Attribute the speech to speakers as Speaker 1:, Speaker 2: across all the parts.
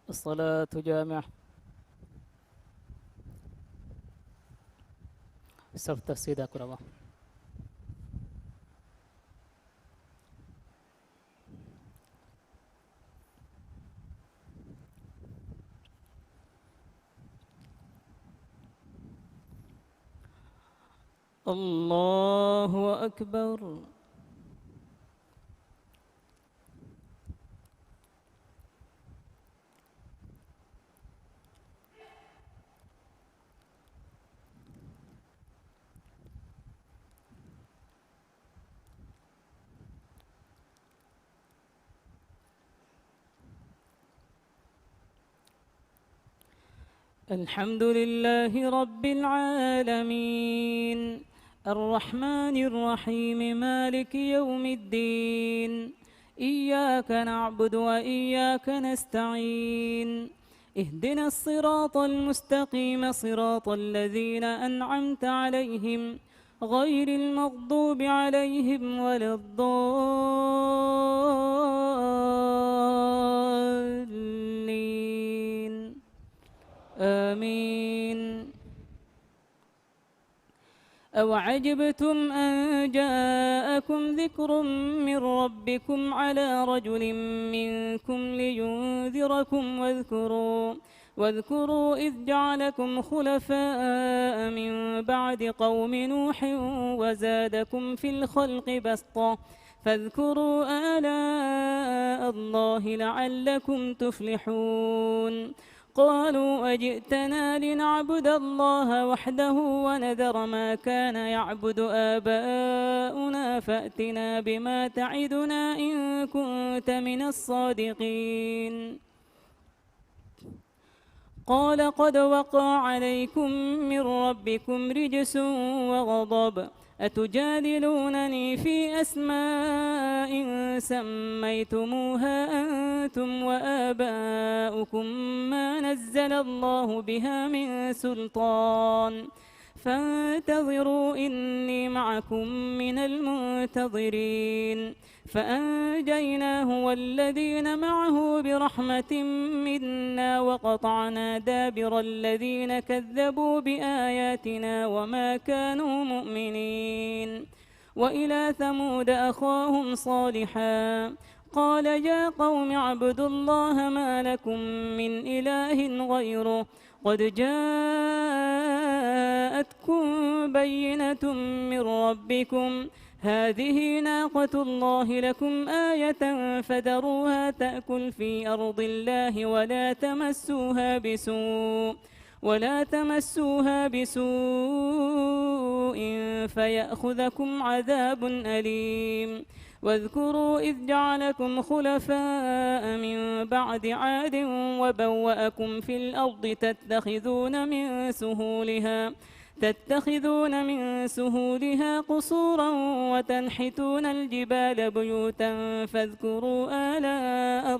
Speaker 1: الصلاة جامعة. صرت السيدة كرامة. الله أكبر. الحمد لله رب العالمين الرحمن الرحيم مالك يوم الدين. إياك نعبد وإياك نستعين. اهدنا الصراط المستقيم صراط الذين أنعمت عليهم غير المغضوب عليهم ولا الضالين. آمين. أو عجبتم أن جاءكم ذكر من ربكم على رجل منكم لينذركم واذكروا إذ جعلكم خلفاء من بعد قوم نوح وزادكم في الخلق بسطة فاذكروا آلاء الله لعلكم تفلحون. قالوا أجئتنا لنعبد الله وحده ونذر ما كان يعبد آباؤنا فأتنا بما تعدنا إن كنت من الصادقين. قال قد وقع عليكم من ربكم رجس وغضب أتجادلونني في أسماء سميتموها أنتم وآباؤكم ما نزل الله بها من سلطان فانتظروا إني معكم من المنتظرين. فأنجيناه والذين معه برحمة منا وقطعنا دابر الذين كذبوا بآياتنا وما كانوا مؤمنين. وإلى ثمود أخاهم صالحا قال يا قوم اعبدوا الله ما لكم من إله غيره قد جاءتكم بينة من ربكم هذه ناقة الله لكم آية فذروها تأكل في أرض الله ولا تمسوها بسوء فيأخذكم عذاب أليم. واذكروا إذ جعلكم خلفاء من بعد عاد وبوأكم في الأرض تتخذون من سهولها قصورا وتنحتون الجبال بيوتا فاذكروا آلاء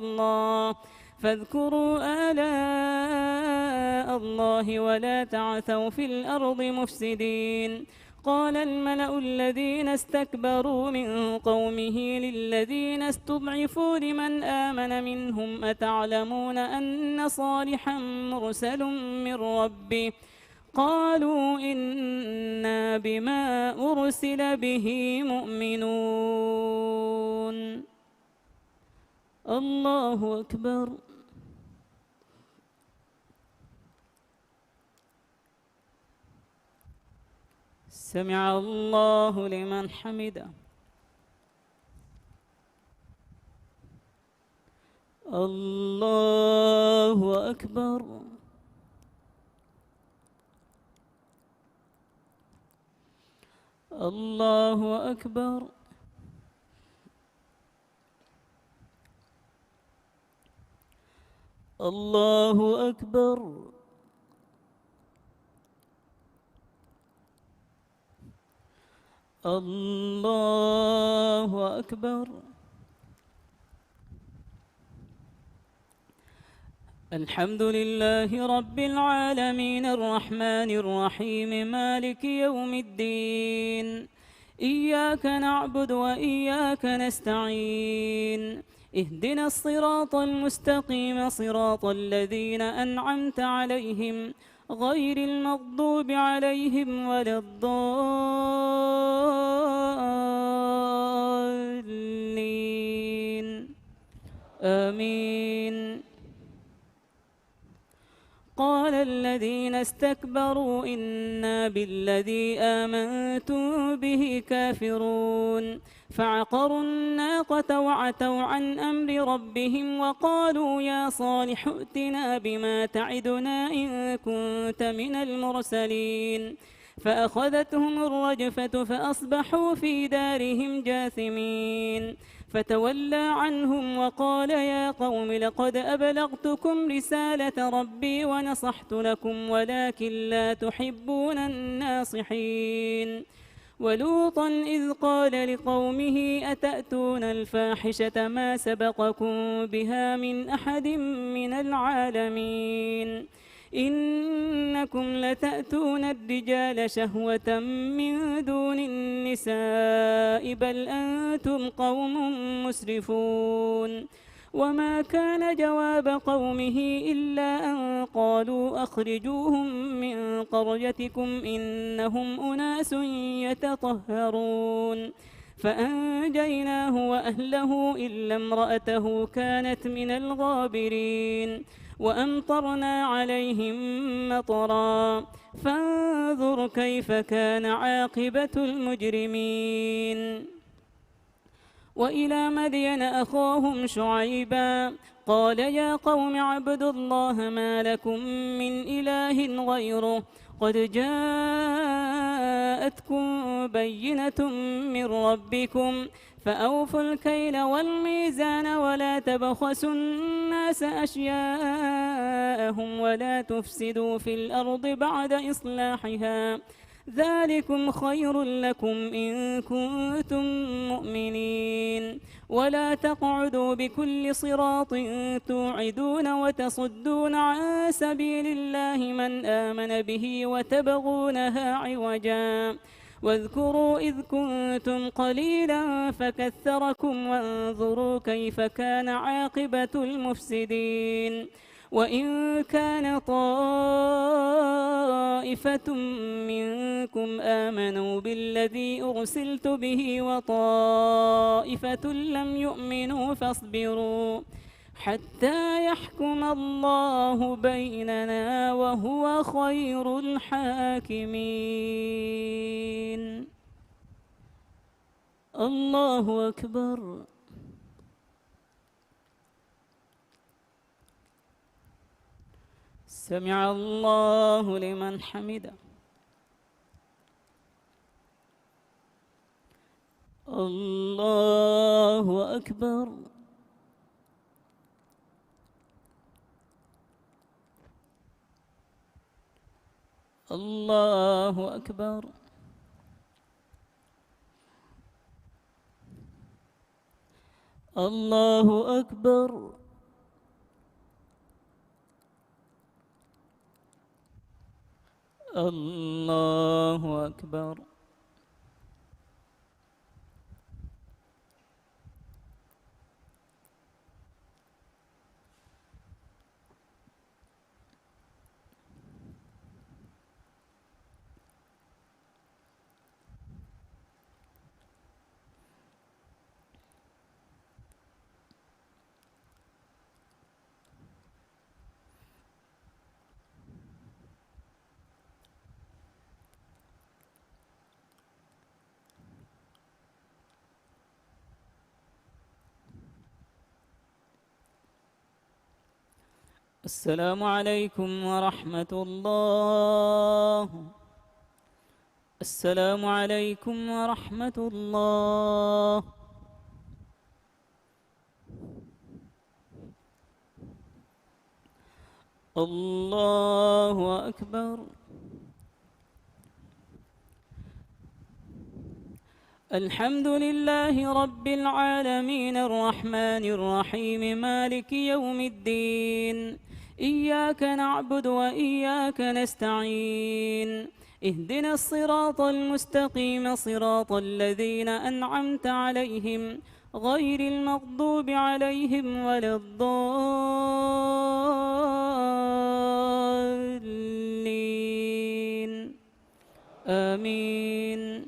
Speaker 1: الله ولا تعثوا في الأرض مفسدين. قال الملأ الذين استكبروا من قومه للذين استضعفوا لمن آمن منهم أتعلمون أن صالحا مرسل من ربه قالوا إنا بما أرسل به مؤمنون. الله أكبر. سمع الله لمن حمده. الله أكبر. الله أكبر. الله أكبر. الله أكبر. الحمد لله رب العالمين الرحمن الرحيم مالك يوم الدين. إياك نعبد وإياك نستعين. اهدنا الصراط المستقيم صراط الذين أنعمت عليهم غير المغضوب عليهم ولا الضالين آمين. قال الذين استكبروا إنا بالذي آمنتم به كافرون فعقروا الناقة وعتوا عن أمر ربهم وقالوا يا صالح ائتنا بما تعدنا إن كنت من المرسلين فأخذتهم الرجفة فأصبحوا في دارهم جاثمين فتولى عنهم وقال يا قوم لقد أبلغتكم رسالة ربي ونصحت لكم ولكن لا تحبون الناصحين. ولوطا إذ قال لقومه أتأتون الفاحشة ما سبقكم بها من أحد من العالمين إنكم لتأتون الرجال شهوة من دون النساء بل أنتم قوم مسرفون. وما كان جواب قومه إلا أن قالوا أخرجوهم من قريتكم إنهم أناس يتطهرون فأنجيناه وأهله إلا امرأته كانت من الغابرين وأمطرنا عليهم مطرا فانظر كيف كان عاقبة المجرمين. وإلى مدين أخاهم شعيبا قال يا قوم اعبدوا الله ما لكم من إله غيره قد جاءتكم بينة من ربكم فأوفوا الكيل والميزان ولا تبخسوا الناس أشياءهم ولا تفسدوا في الأرض بعد إصلاحها ذلكم خير لكم إن كنتم مؤمنين. ولا تقعدوا بكل صراط توعدون وتصدون عن سبيل الله من آمن به وتبغونها عوجا واذكروا إذ كنتم قليلا فكثركم وانظروا كيف كان عاقبة المفسدين. وإن كان طائفة منكم آمنوا بالذي أرسلت به وطائفة لم يؤمنوا فاصبروا حتى يحكم الله بيننا وهو خير الحاكمين. الله أكبر. سمع الله لمن حمده. الله أكبر. الله أكبر. الله أكبر. الله أكبر. السلام عليكم ورحمة الله. السلام عليكم ورحمة الله. الله أكبر. الحمد لله رب العالمين الرحمن الرحيم مالك يوم الدين إياك نعبد وإياك نستعين اهدنا الصراط المستقيم صراط الذين أنعمت عليهم غير المغضوب عليهم ولا الضالين آمين.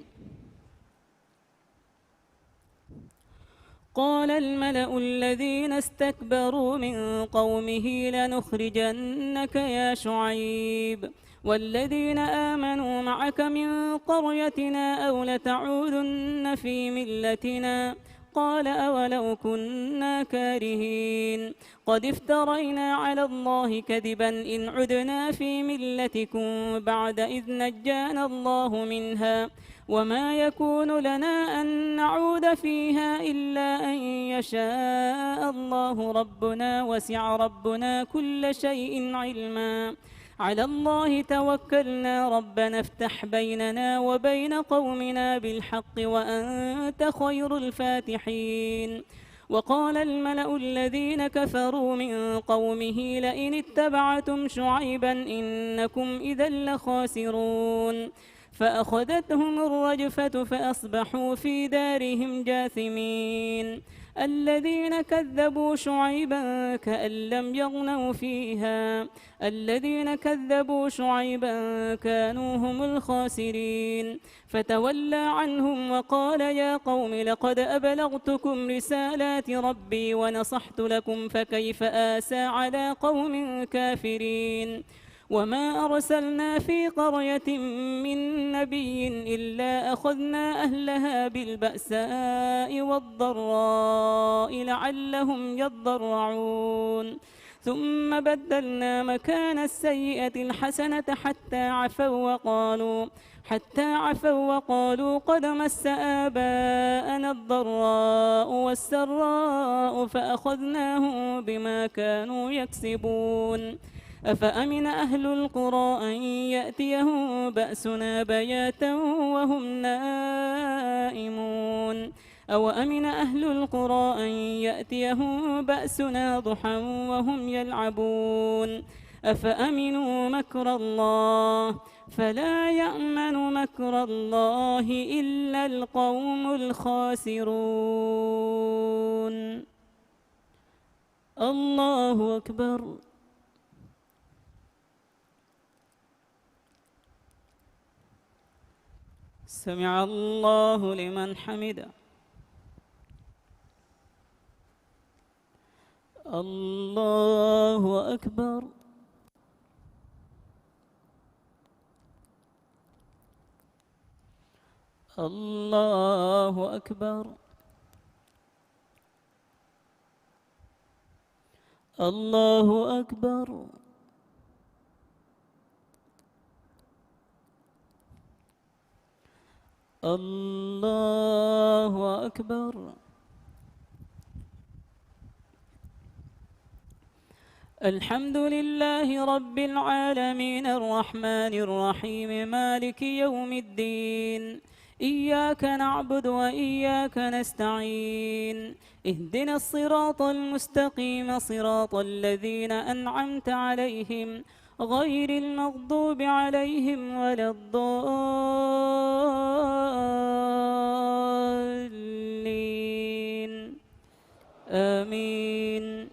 Speaker 1: قال الملأ الذين استكبروا من قومه لنخرجنك يا شعيب والذين آمنوا معك من قريتنا أو لتعودن في ملتنا. قال أولو كنا كارهين قد افترينا على الله كذبا إن عدنا في ملتكم بعد إذ نجانا الله منها وما يكون لنا أن نعود فيها إلا أن يشاء الله ربنا وسع ربنا كل شيء علما. على الله توكلنا ربنا افتح بيننا وبين قومنا بالحق وأنت خير الفاتحين. وقال الملأ الذين كفروا من قومه لئن اتبعتم شعيبا إنكم إذا لخاسرون. فأخذتهم الرجفة فأصبحوا في دارهم جاثمين. الذين كذبوا شعيبا كأن لم يغنوا فيها الذين كذبوا شعيبا كانوا هم الخاسرين. فتولى عنهم وقال يا قوم لقد أبلغتكم رسالات ربي ونصحت لكم فكيف آسى على قوم كافرين. وما أرسلنا في قرية من نبي إلا أخذنا أهلها بالبأساء والضراء لعلهم يضرعون. ثم بدلنا مكان السيئة الحسنة حتى عفوا وقالوا قد مس آباءنا الضراء والسراء فأخذناهم بما كانوا يكسبون. أفأمن أهل القرى أن يأتيهم بأسنا بياتا وهم نائمون أو أمن أهل القرى أن يأتيهم بأسنا ضحى وهم يلعبون. أفأمنوا مكر الله فلا يأمن مكر الله إلا القوم الخاسرون. الله أكبر. سمع الله لمن حمده. الله أكبر. الله أكبر. الله أكبر. الله أكبر. الحمد لله رب العالمين الرحمن الرحيم مالك يوم الدين. إياك نعبد وإياك نستعين. اهدنا الصراط المستقيم صراط الذين أنعمت عليهم غير المغضوب عليهم ولا الضالين آمين.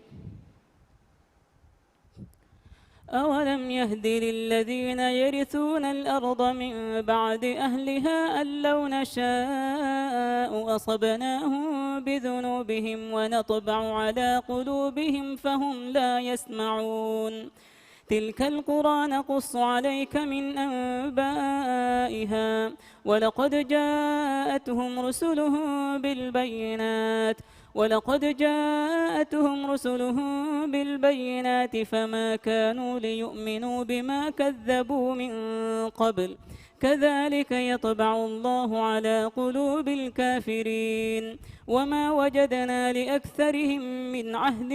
Speaker 1: أولم يهد للذين يرثون الأرض من بعد أهلها أن لو نشاء أصبناهم بذنوبهم ونطبع على قلوبهم فهم لا يسمعون. تلك القرى نقص عليك من أنبائها ولقد جاءتهم رسلهم بالبينات فما كانوا ليؤمنوا بما كذبوا من قبل كذلك يطبع الله على قلوب الكافرين. وما وجدنا لأكثرهم من عهد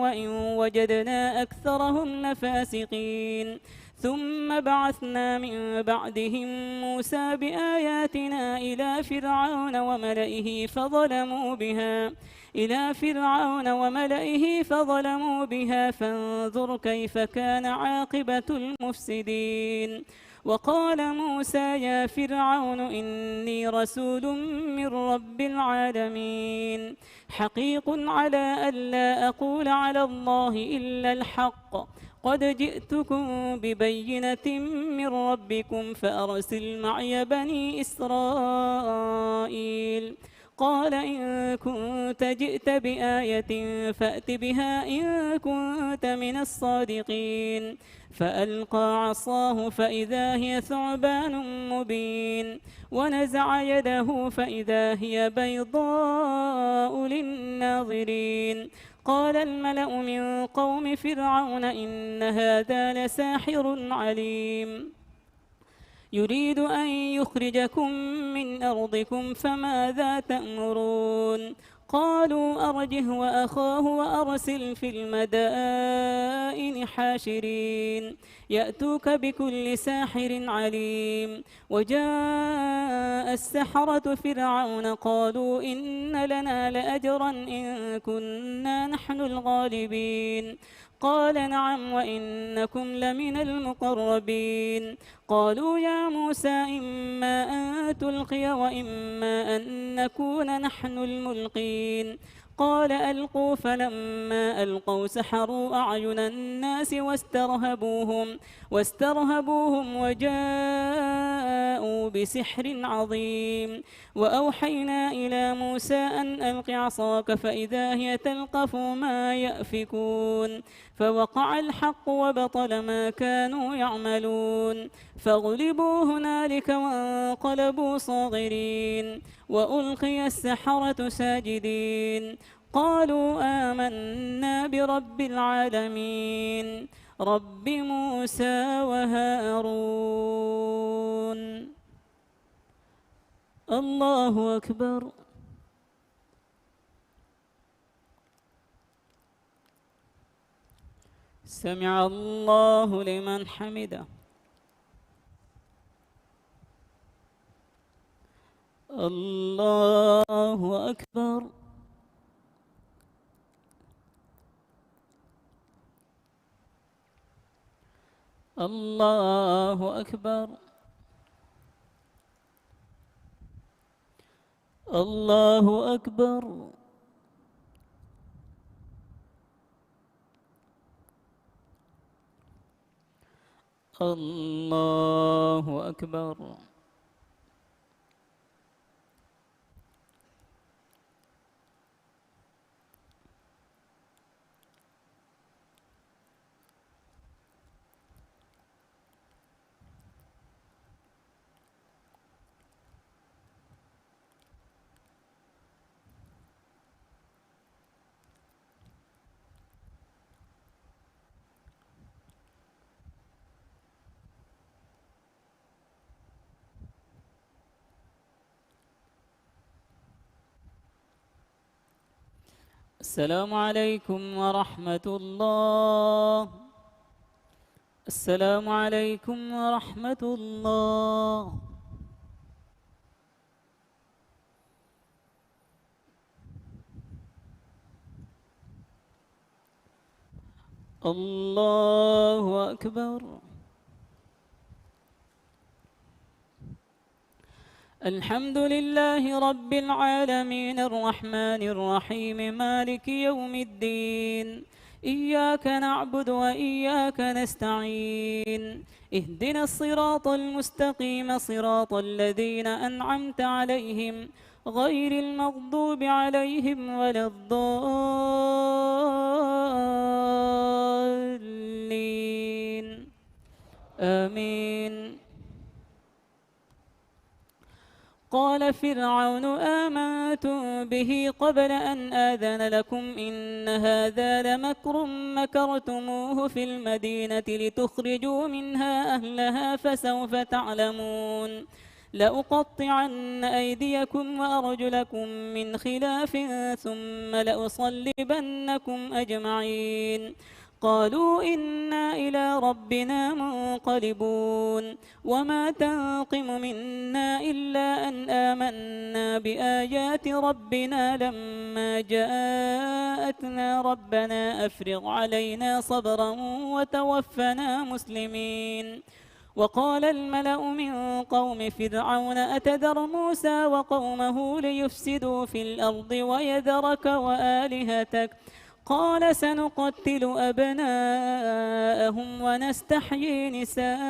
Speaker 1: وإن وجدنا أكثرهم لفاسقين. ثم بعثنا من بعدهم موسى بآياتنا إلى فرعون وملئه فظلموا بها إلى فرعون وملئه فظلموا بها فانظر كيف كان عاقبة المفسدين. وقال موسى يا فرعون إني رسول من رب العالمين حقيق على ألا أقول على الله إلا الحق قد جئتكم ببينة من ربكم فأرسل معي بني إسرائيل. قال إن كنت جئت بآية فأت بها إن كنت من الصادقين. فألقى عصاه فإذا هي ثعبان مبين ونزع يده فإذا هي بيضاء للناظرين. قال الملأ من قوم فرعون إن هذا لساحر عليم يريد أن يخرجكم من أرضكم فماذا تأمرون. قالوا أرجه وأخاه وأرسل في المدائن حاشرين يأتوك بكل ساحر عليم. وجاء السحرة فرعون قالوا إن لنا لأجرا إن كنا نحن الغالبين. قال نعم وإنكم لمن المقربين. قالوا يا موسى إما أن تلقي وإما أن نكون نحن الملقين. قال ألقوا فلما ألقوا سحروا أعين الناس واسترهبوهم وجاءوا بسحر عظيم. وأوحينا إلى موسى أن ألق عصاك فإذا هي تلقف ما يأفكون. فوقع الحق وبطل ما كانوا يعملون فغلبوا هنالك وانقلبوا صاغرين وألقي السحرة ساجدين قالوا آمنا برب العالمين رب موسى وهارون. الله أكبر. سمع الله لمن حمده. الله أكبر. الله أكبر. الله أكبر. الله أكبر. السلام عليكم ورحمة الله. السلام عليكم ورحمة الله. الله أكبر. الحمد لله رب العالمين الرحمن الرحيم مالك يوم الدين إياك نعبد وإياك نستعين اهدنا الصراط المستقيم صراط الذين أنعمت عليهم غير المغضوب عليهم ولا الضالين آمين. قال فرعون آمنتم به قبل أن آذن لكم إن هذا لمكر مكرتموه في المدينة لتخرجوا منها أهلها فسوف تعلمون لأقطعن أيديكم وأرجلكم من خلاف ثم لأصلبنكم أجمعين. قالوا إنا إلى ربنا منقلبون وما تنقم منا إلا أن آمنا بآيات ربنا لما جاءتنا ربنا أفرغ علينا صبرا وتوفنا مسلمين. وقال الملأ من قوم فرعون أتذر موسى وقومه ليفسدوا في الأرض ويذرك وآلهتك قال سنقتل أبناءهم ونستحيي نساءهم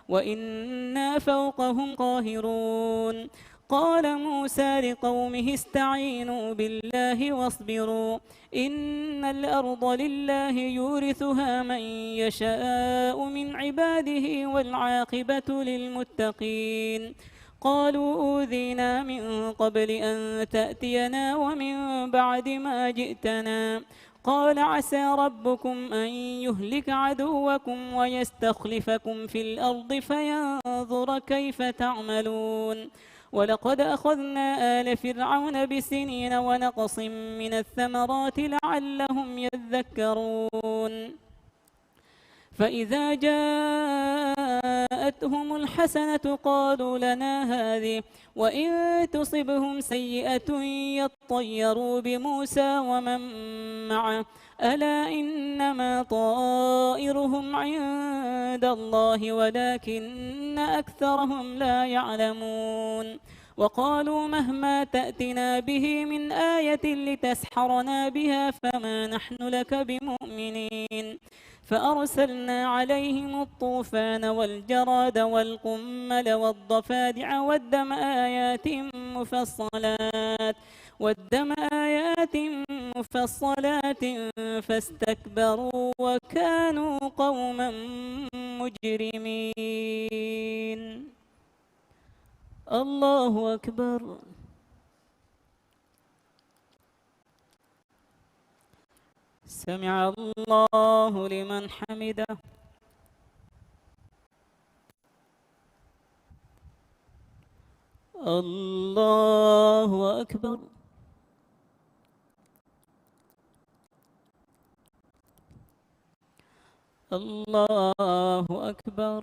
Speaker 1: وإنا فوقهم قاهرون. قال موسى لقومه استعينوا بالله واصبروا إن الأرض لله يورثها من يشاء من عباده والعاقبة للمتقين. قالوا أوذينا من قبل أن تأتينا ومن بعد ما جئتنا قال عسى ربكم أن يهلك عدوكم ويستخلفكم في الأرض فينظر كيف تعملون. ولقد أخذنا آل فرعون بسنين ونقص من الثمرات لعلهم يذكرون. فإذا جاءتهم الحسنة قالوا لنا هذه وإن تصبهم سيئة يطيروا بموسى ومن معه ألا إنما طائرهم عند الله ولكن أكثرهم لا يعلمون. وقالوا مهما تأتنا به من آية لتسحرنا بها فما نحن لك بمؤمنين. فأرسلنا عليهم الطوفان والجراد والقمل والضفادع والدم آيات مفصلات فاستكبروا وكانوا قوما مجرمين. الله أكبر. سمع الله لمن حمده. الله أكبر. الله أكبر.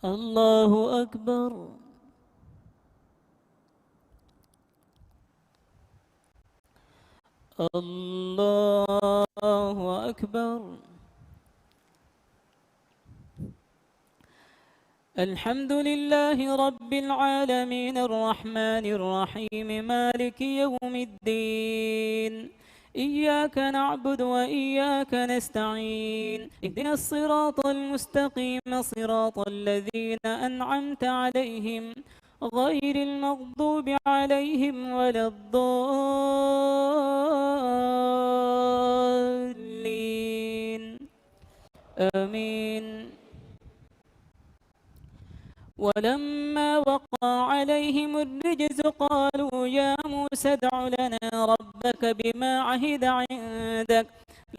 Speaker 1: الله أكبر. الله أكبر. الحمد لله رب العالمين الرحمن الرحيم مالك يوم الدين إياك نعبد وإياك نستعين اهدنا الصراط المستقيم صراط الذين أنعمت عليهم غير المغضوب عليهم ولا الضالين آمين. ولما وقع عليهم الرجز قالوا يا موسى ادع لنا ربك بما عهد عندك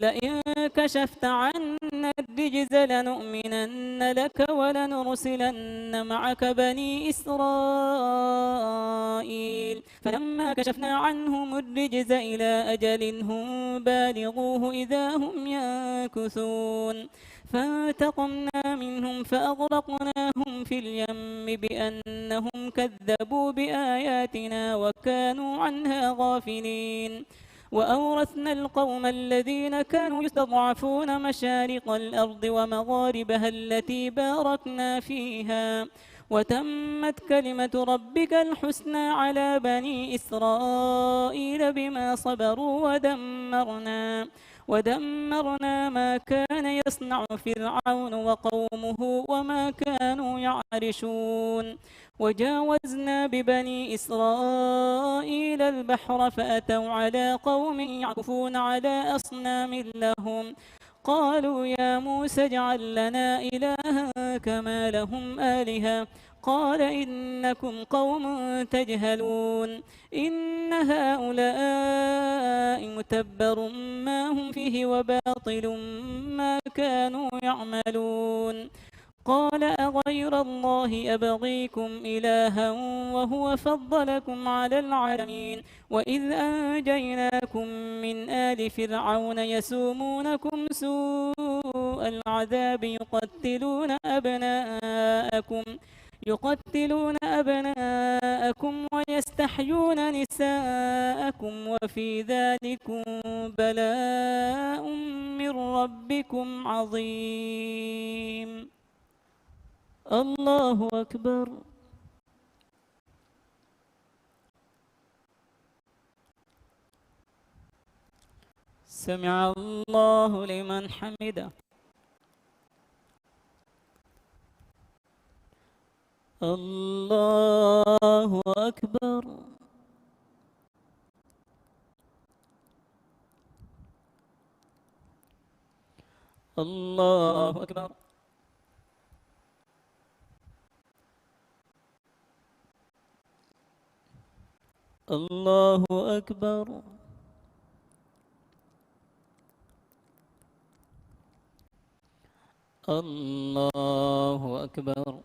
Speaker 1: لئن كشفت عنا الرجز لنؤمنن لك ولنرسلن معك بني إسرائيل. فلما كشفنا عنهم الرجز إلى أجل هم بالغوه إذا هم ينكثون. فانتقمنا منهم فأغرقناهم في اليم بأنهم كذبوا بآياتنا وكانوا عنها غافلين. وأورثنا القوم الذين كانوا يستضعفون مشارق الأرض ومغاربها التي باركنا فيها وتمت كلمة ربك الحسنى على بني إسرائيل بما صبروا ودمرنا ما كان يصنع فرعون وقومه وما كانوا يعرشون. وجاوزنا ببني إسرائيل البحر فأتوا على قوم يعكفون على أصنام لهم قالوا يا موسى اجعل لنا إلها كما لهم آلهة قال إنكم قوم تجهلون إن هؤلاء متبر ما هم فيه وباطل ما كانوا يعملون. قال أغير الله أبغيكم إلها وهو فضلكم على العالمين وإذ أنجيناكم من آل فرعون يسومونكم سوء العذاب يقتلون أبناءكم ويستحيون نساءكم وفي ذلكم بلاء من ربكم عظيم. الله أكبر. سمع الله لمن حمده. الله أكبر. الله أكبر. الله أكبر. الله أكبر.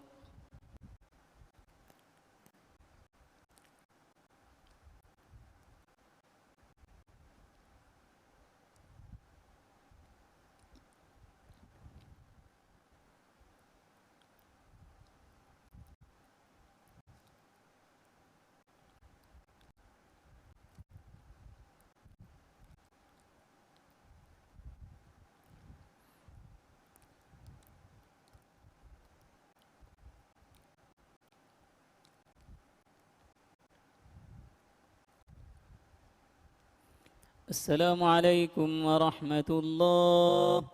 Speaker 1: السلام عليكم ورحمة الله.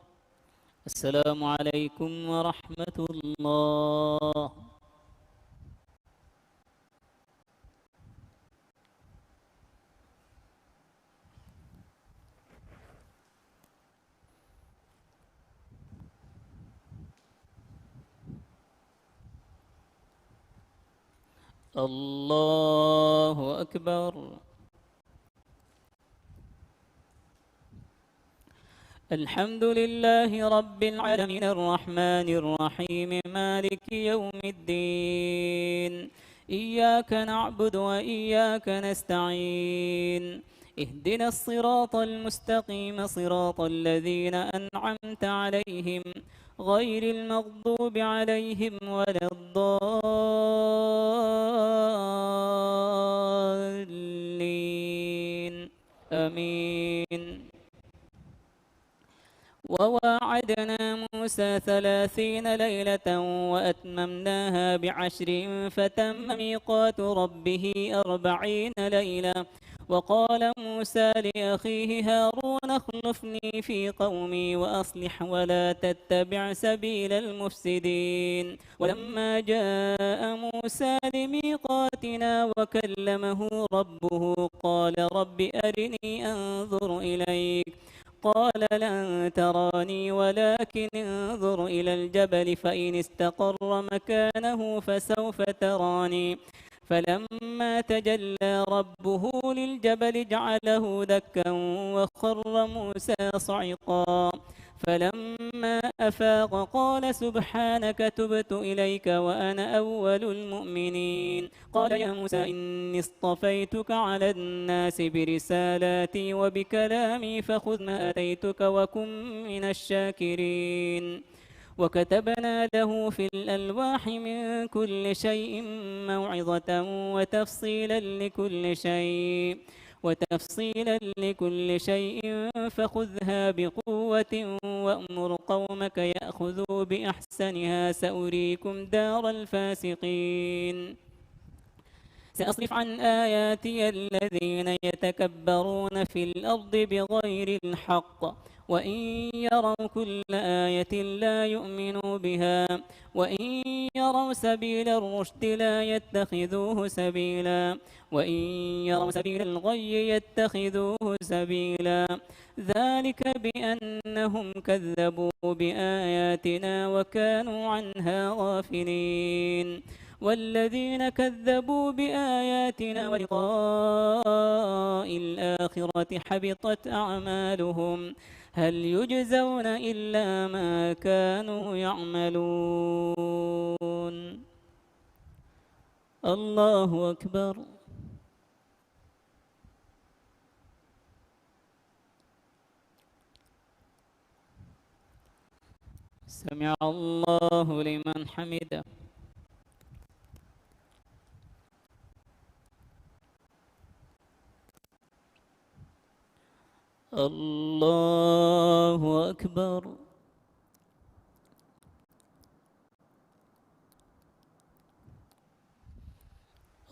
Speaker 1: السلام عليكم ورحمة الله. الله أكبر. الحمد لله رب العالمين الرحمن الرحيم مالك يوم الدين. إياك نعبد وإياك نستعين. اهدنا الصراط المستقيم صراط الذين أنعمت عليهم غير المغضوب عليهم ولا الضالين آمين. وواعدنا موسى 30 ليلة وأتممناها ب10 فتم ميقات ربه 40 ليلة. وقال موسى لأخيه هارون اخلفني في قومي وأصلح ولا تتبع سبيل المفسدين. ولما جاء موسى لميقاتنا وكلمه ربه قال رب أرني أنظر إليك قال لن تراني ولكن انظر إلى الجبل فإن استقر مكانه فسوف تراني. فلما تجلى ربه للجبل جعله دكا وخر موسى صعقا. فلما أفاق قال سبحانك تبت إليك وأنا أول المؤمنين. قال يا موسى إني اصطفيتك على الناس برسالاتي وبكلامي فخذ ما أتيتك وكن من الشاكرين. وكتبنا له في الألواح من كل شيء موعظة وتفصيلا لكل شيء فخذها بقوة وأمر قومك يأخذوا بأحسنها سأريكم دار الفاسقين. سأصرف عن آياتي الذين يتكبرون في الأرض بغير الحق وإن يروا كل آية لا يؤمنوا بها وإن يروا سبيل الرشد لا يتخذوه سبيلا وإن يروا سبيل الغي يتخذوه سبيلا. ذلك بأنهم كذبوا بآياتنا وكانوا عنها غافلين. والذين كذبوا بآياتنا ولقاء الآخرة حبطت أعمالهم هل يجزون إلا ما كانوا يعملون. الله أكبر. سمع الله لمن حمده. الله أكبر.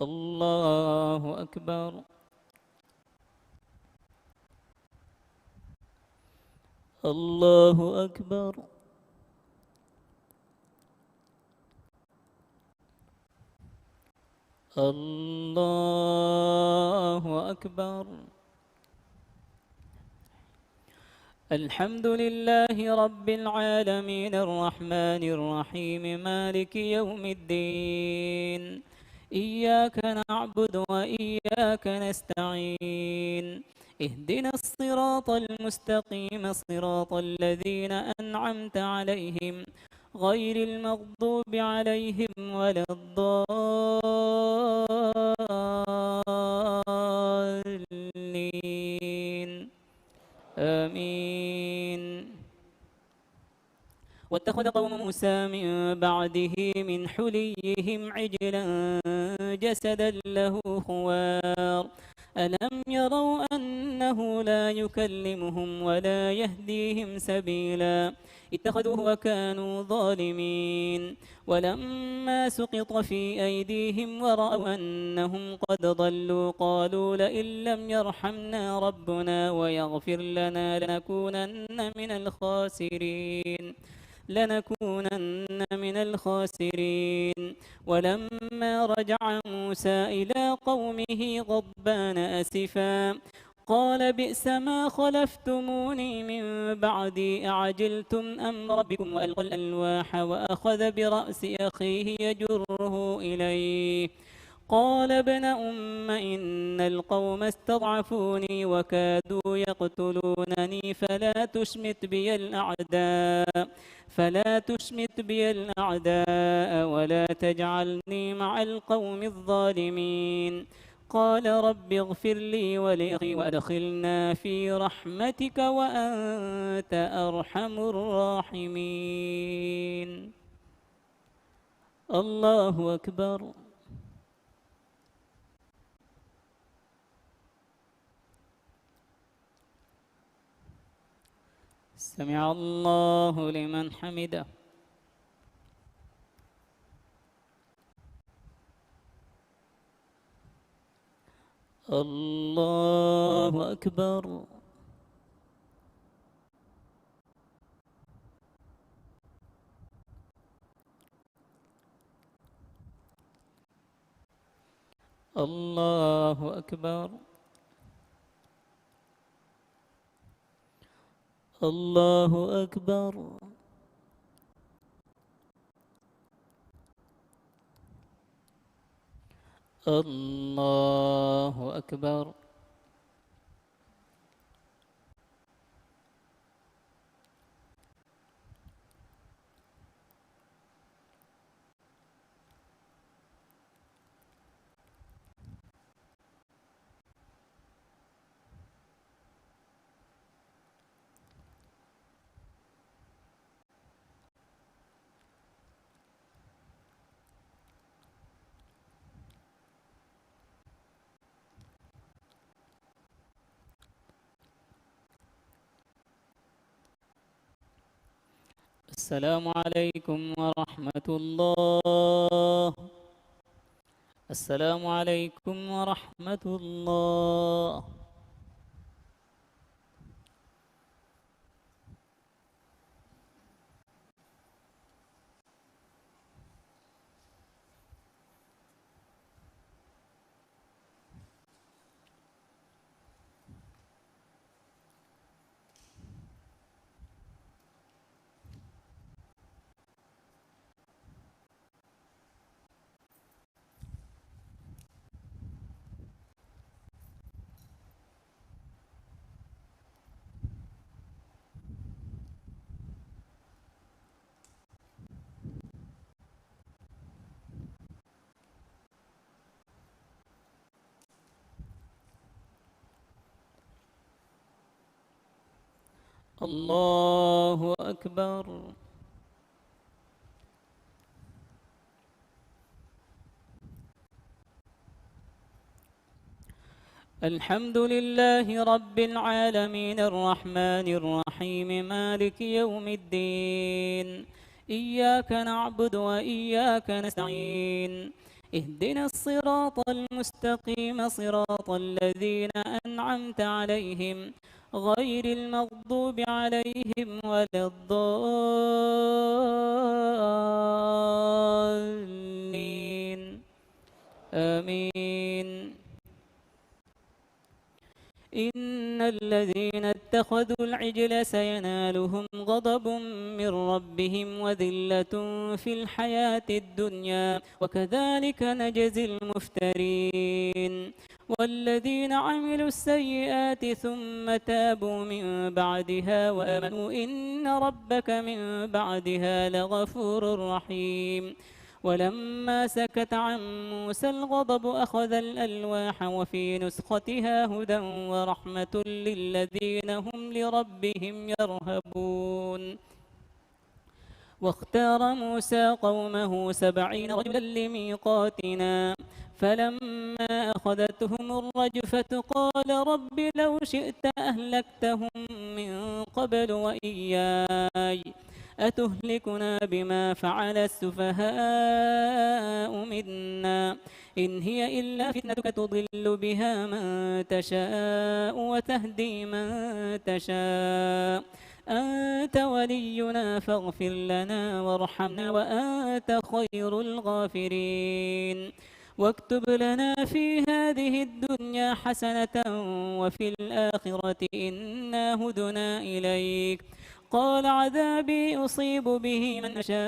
Speaker 1: الله أكبر. الله أكبر. الله أكبر. الحمد لله رب العالمين الرحمن الرحيم مالك يوم الدين إياك نعبد وإياك نستعين اهدنا الصراط المستقيم صراط الذين أنعمت عليهم غير المغضوب عليهم ولا الضالين آمين. واتخذ قوم موسى من بعده من حليهم عجلا جسدا له خوار ألم يروا أنه لا يكلمهم ولا يهديهم سبيلا اتخذوه وكانوا ظالمين. ولما سقط في أيديهم ورأوا أنهم قد ضلوا قالوا لئن لم يرحمنا ربنا ويغفر لنا لنكونن من الخاسرين. ولما رجع موسى إلى قومه غضبان أسفا قال بئس ما خلفتموني من بعدي أعجلتم أمر ربكم وألقى الألواح وأخذ برأس أخيه يجره إليه قال ابن أم إن القوم استضعفوني وكادوا يقتلونني فلا تشمت بي الأعداء ولا تجعلني مع القوم الظالمين. قال رب اغفر لي ولأخي وأدخلنا في رحمتك وأنت أرحم الراحمين. الله أكبر. سمع الله لمن حمده. الله أكبر. الله أكبر. الله أكبر. الله أكبر. السلام عليكم ورحمة الله. السلام عليكم ورحمة الله. الله أكبر. الحمد لله رب العالمين الرحمن الرحيم مالك يوم الدين. إياك نعبد وإياك نستعين. اهدنا الصراط المستقيم صراط الذين أنعمت عليهم غير المغضوب عليهم ولا الضالين. آمين. إن الذين اتخذوا العجل سينالهم غضب من ربهم وذلة في الحياة الدنيا وكذلك نجزي المفترين. والذين عملوا السيئات ثم تابوا من بعدها وآمنوا إن ربك من بعدها لغفور رحيم. ولما سكت عن موسى الغضب أخذ الألواح وفي نسختها هدى ورحمة للذين هم لربهم يرهبون. واختار موسى قومه 70 رجلا لميقاتنا فلما أخذتهم الرجفة قال رب لو شئت أهلكتهم من قبل وإياي أتهلكنا بما فعل السفهاء منا إن هي إلا فتنتك تضل بها من تشاء وتهدي من تشاء أنت ولينا فاغفر لنا وارحمنا وأنت خير الغافرين. واكتب لنا في هذه الدنيا حسنة وفي الآخرة إنا هدنا إليك. قال عذابي أصيب به من أشاء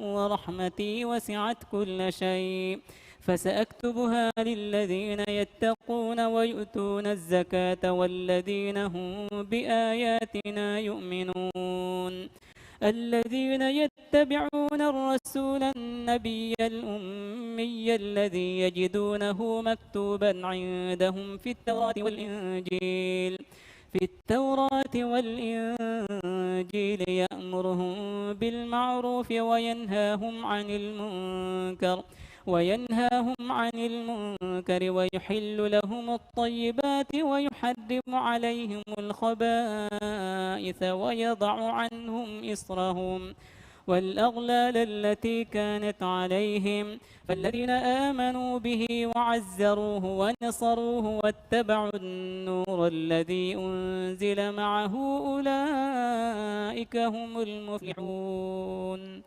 Speaker 1: ورحمتي وسعت كل شيء فسأكتبها للذين يتقون ويؤتون الزكاة والذين هم بآياتنا يؤمنون. الذين يتبعون الرسول النبي الأمي الذي يجدونه مكتوبا عندهم في التوراة والإنجيل يأمرهم بالمعروف وينهاهم عن المنكر ويحل لهم الطيبات ويحرم عليهم الخبائث ويضع عنهم إصرهم والأغلال التي كانت عليهم. فالذين آمنوا به وعزروه ونصروه واتبعوا النور الذي أنزل معه أولئك هم المفلحون.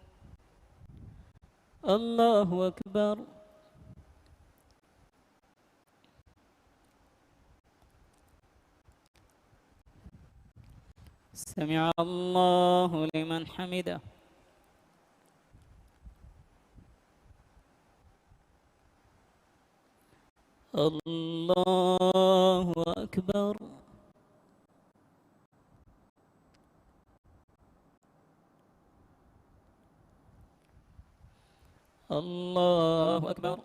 Speaker 1: الله أكبر. سمع الله لمن حمده. الله أكبر. الله أكبر.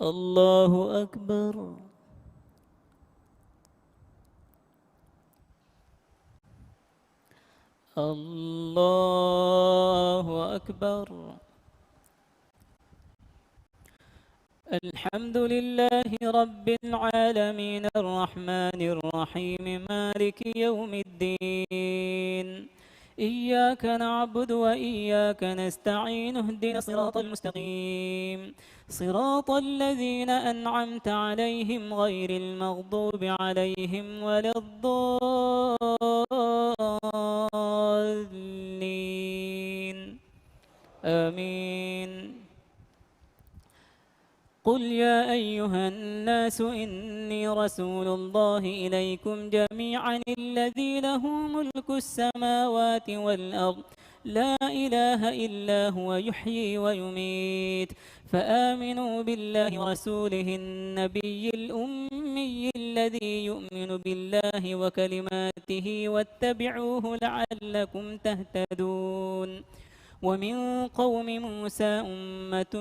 Speaker 1: الله أكبر. الله أكبر. الحمد لله رب العالمين الرحمن الرحيم مالك يوم الدين. إياك نعبد وإياك نستعين اهدنا الصراط المستقيم صراط الذين أنعمت عليهم غير المغضوب عليهم ولا الضالين. آمين. قل يا أيها الناس إني رسول الله إليكم جميعا الذي له ملك السماوات والأرض لا إله إلا هو يحيي ويميت فآمنوا بالله ورسوله النبي الأمي الذي يؤمن بالله وكلماته واتبعوه لعلكم تهتدون. ومن قوم موسى أمة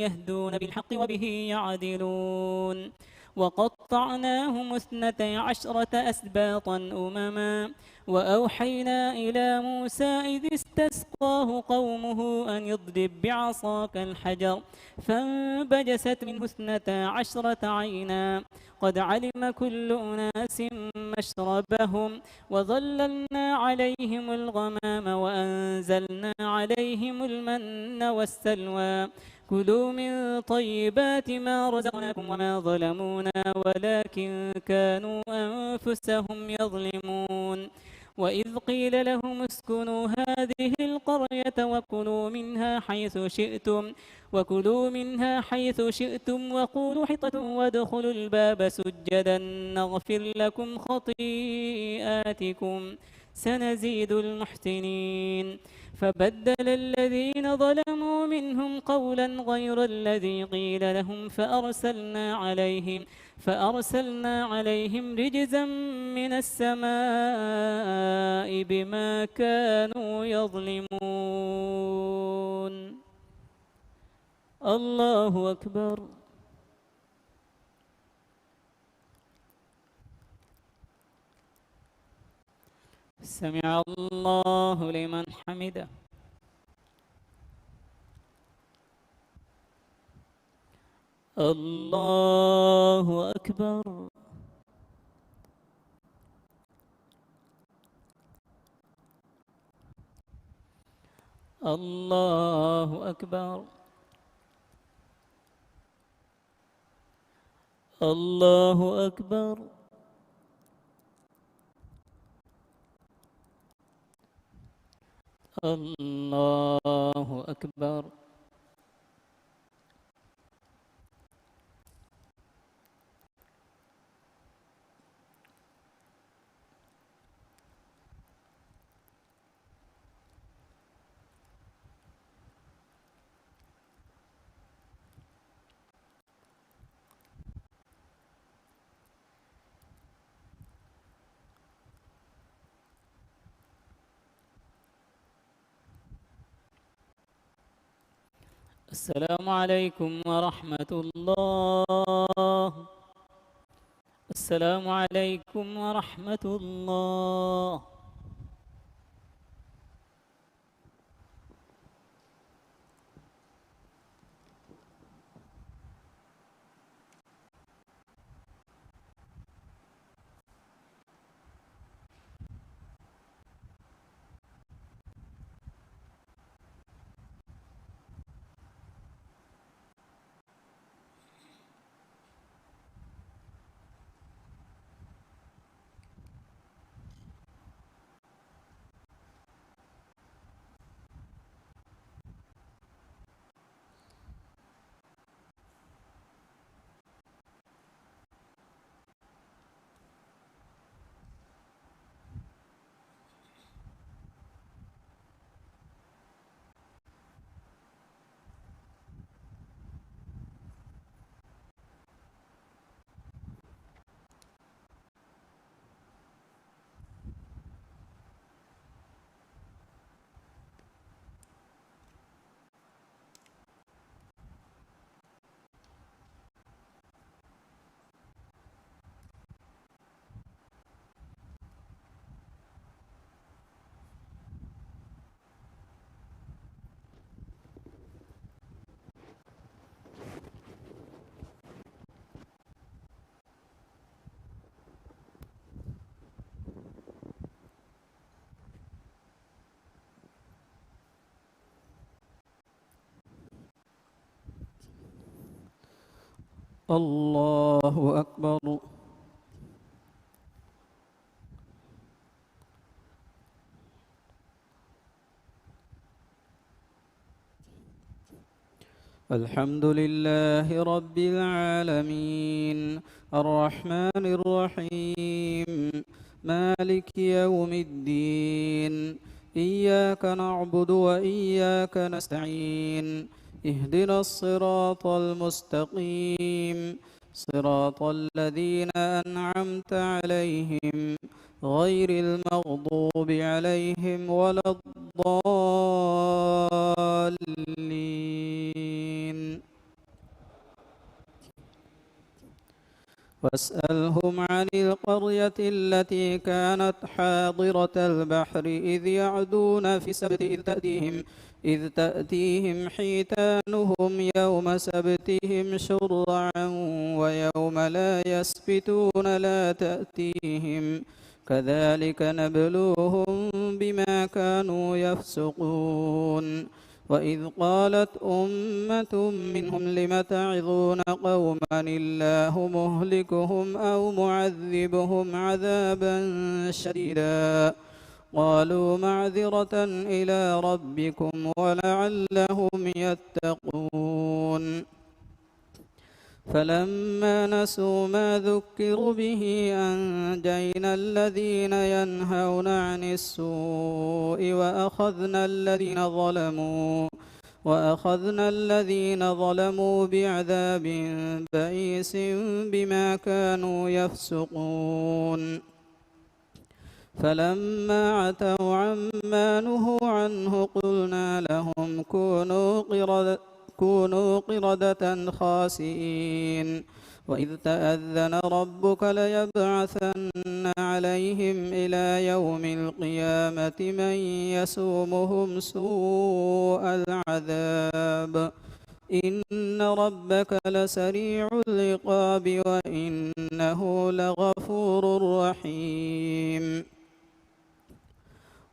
Speaker 1: يهدون بالحق وبه يعدلون. وقطعناهم 12 أسباطا أمما وأوحينا إلى موسى إذ استسقاه قومه أن اضرب بعصاك الحجر فانبجست منه 12 عينا قد علم كل أناس مشربهم وظللنا عليهم الغمام وأنزلنا عليهم المن والسلوى كلوا من طيبات ما رزقناكم وما ظلمونا ولكن كانوا أنفسهم يظلمون وإذ قيل لهم اسكنوا هذه القرية وكلوا منها حيث شئتم وقولوا حطة وادخلوا الباب سجدا نغفر لكم خطيئاتكم سنزيد المحسنين فبدل الذين ظلموا منهم قولا غير الذي قيل لهم فأرسلنا عليهم رجزا من السماء بما كانوا يظلمون. الله أكبر. سمع الله لمن حمده. الله أكبر. الله أكبر. الله أكبر. الله أكبر. السلام عليكم ورحمة الله. السلام عليكم ورحمة الله. الله أكبر. الحمد لله رب العالمين الرحمن الرحيم مالك يوم الدين إياك نعبد وإياك نستعين اهدنا الصراط المستقيم صراط الذين أنعمت عليهم غير المغضوب عليهم ولا الضالين.
Speaker 2: واسألهم عن القرية التي كانت حاضرة البحر إذ يعدون في السبت إذ تأتيهم حيتانهم يوم سبتهم شرعا ويوم لا يسبتون لا تأتيهم كذلك نبلوهم بما كانوا يفسقون وإذ قالت أمة منهم لم تعظون قوما الله مهلكهم أو معذبهم عذابا شديدا قالوا معذرة إلى ربكم ولعلهم يتقون فلما نسوا ما ذكروا به أنجينا الذين ينهون عن السوء وأخذنا الذين ظلموا بعذاب بئيس بما كانوا يفسقون فلما عتوا عما نهوا عنه قلنا لهم كونوا قردة خاسئين وإذ تأذن ربك ليبعثن عليهم إلى يوم القيامة من يسومهم سوء العذاب إن ربك لسريع العقاب وإنه لغفور رحيم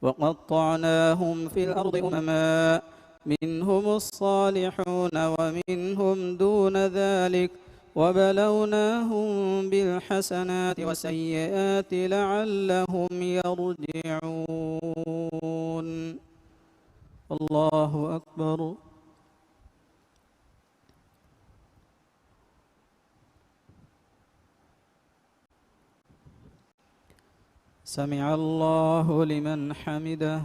Speaker 2: وقطعناهم في الأرض أمما منهم الصالحون ومنهم دون ذلك وبلوناهم بالحسنات والسيئات لعلهم يرجعون الله أكبر سمع الله لمن حمده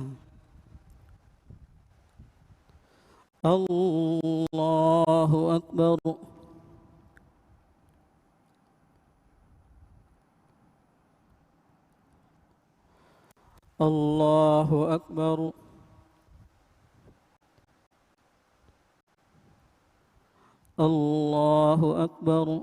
Speaker 2: الله أكبر الله أكبر الله أكبر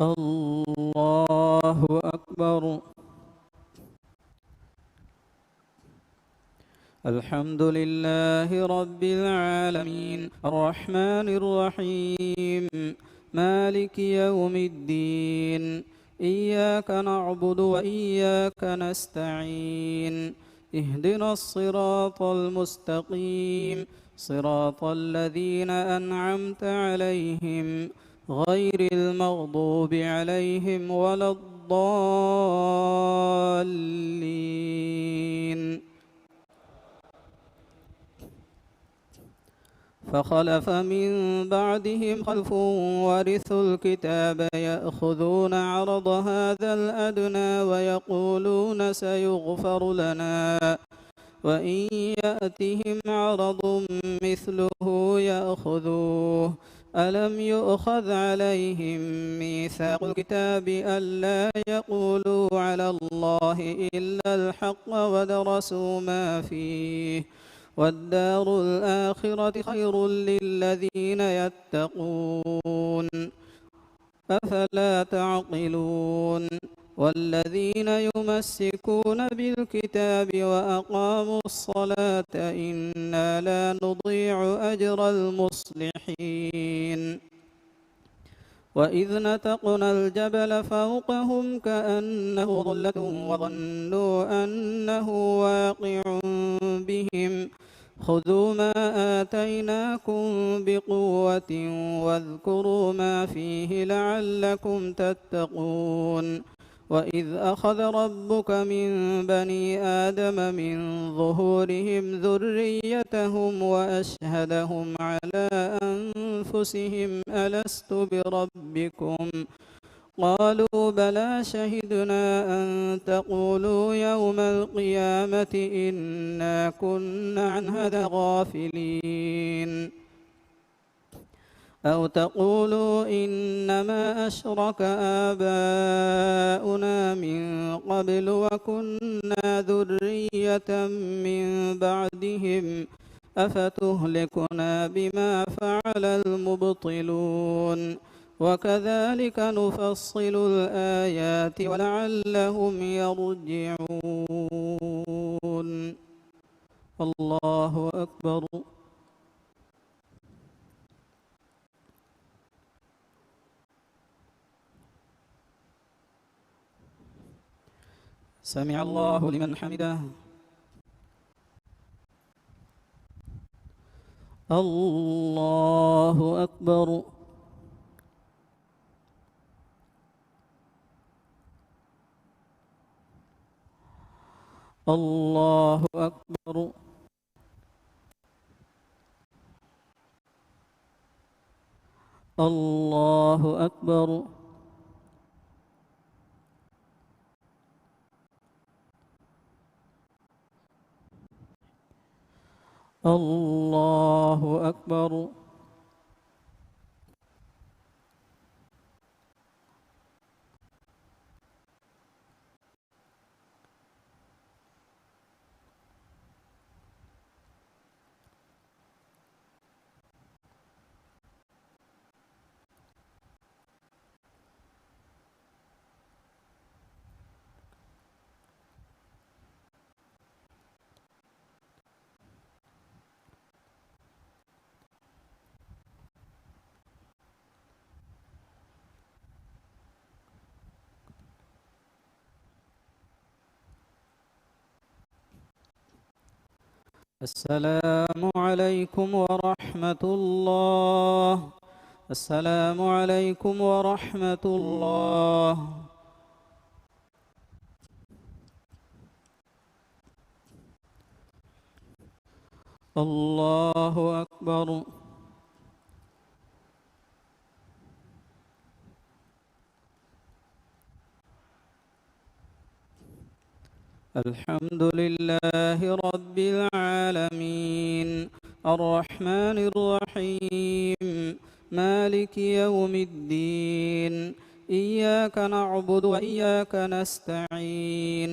Speaker 2: الله أكبر الحمد لله رب العالمين الرحمن الرحيم مالك يوم الدين إياك نعبد وإياك نستعين اهدنا الصراط المستقيم صراط الذين أنعمت عليهم غير المغضوب عليهم ولا الضالين فخلف من بعدهم خلف ورثوا الكتاب يأخذون عرض هذا الأدنى ويقولون سيغفر لنا وإن يأتهم عرض مثله يأخذوه ألم يؤخذ عليهم ميثاق الكتاب ألا يقولوا على الله إلا الحق ودرسوا ما فيه والدار الآخرة خير للذين يتقون أفلا تعقلون والذين يمسكون بالكتاب وأقاموا الصلاة إنا لا نضيع أجر المصلحين وإذ نتقنا الجبل فوقهم كأنه ظلة وظنوا أنه واقع بهم خذوا ما آتيناكم بقوة واذكروا ما فيه لعلكم تتقون وإذ أخذ ربك من بني آدم من ظهورهم ذريتهم وأشهدهم على أنفسهم ألست بربكم قالوا بلى شهدنا أن تقولوا يوم القيامة إنا كنا عن هذا غافلين أو تقولوا إنما أشرك آباؤنا من قبل وكنا ذرية من بعدهم أفتهلكنا بما فعل المبطلون وكذلك نفصل الآيات ولعلهم يرجعون الله أكبر. سمع الله لمن حمده. الله أكبر. الله أكبر. الله أكبر. الله أكبر. السلام عليكم ورحمة الله. السلام عليكم ورحمة الله. الله أكبر. الحمد لله رب العالمين الرحمن الرحيم مالك يوم الدين إياك نعبد وإياك نستعين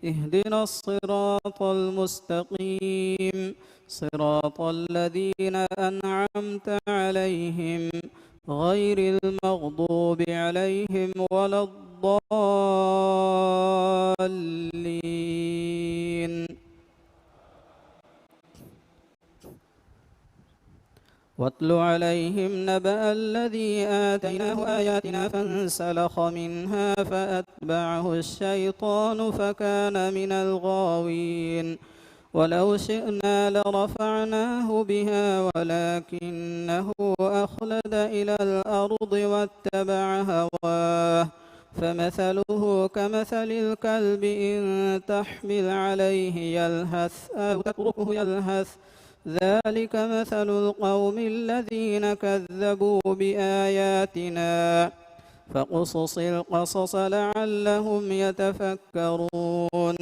Speaker 2: اهدنا الصراط المستقيم صراط الذين أنعمت عليهم غير المغضوب عليهم ولا الضالين. واتل عليهم نبأ الذي آتيناه آياتنا فانسلخ منها فأتبعه الشيطان فكان من الغاوين ولو شئنا لرفعناه بها ولكنه أخلد إلى الأرض واتبع هواه فمثله كمثل الكلب إن تحمل عليه يلهث أو تتركه يلهث ذلك مثل القوم الذين كذبوا بآياتنا فاقصص القصص لعلهم يتفكرون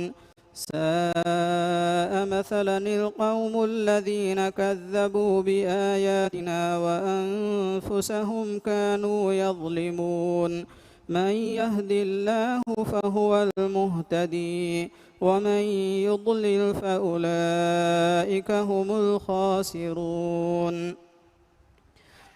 Speaker 2: ساء مثلا القوم الذين كذبوا بآياتنا وأنفسهم كانوا يظلمون من يهد الله فهو المهتدي ومن يضلل فأولئك هم الخاسرون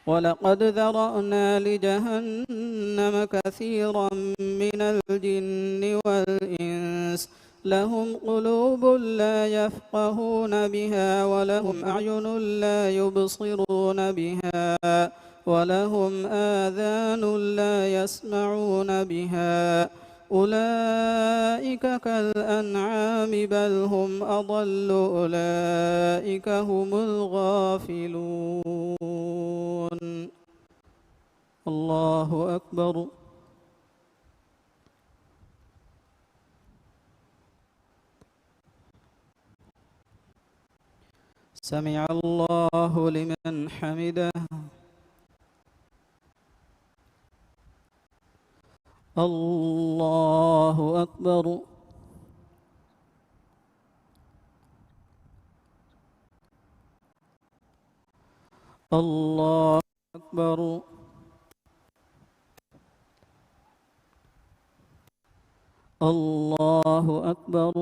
Speaker 2: ولقد ذرأنا لجهنم كثيرا من الجن والإنس لهم قلوب لا يفقهون بها ولهم أعين لا يبصرون بها ولهم آذان لا يسمعون بها أولئك كالأنعام بل هم أضل أولئك هم الغافلون. الله أكبر. سمع الله لمن حمده. الله أكبر. الله أكبر. الله أكبر.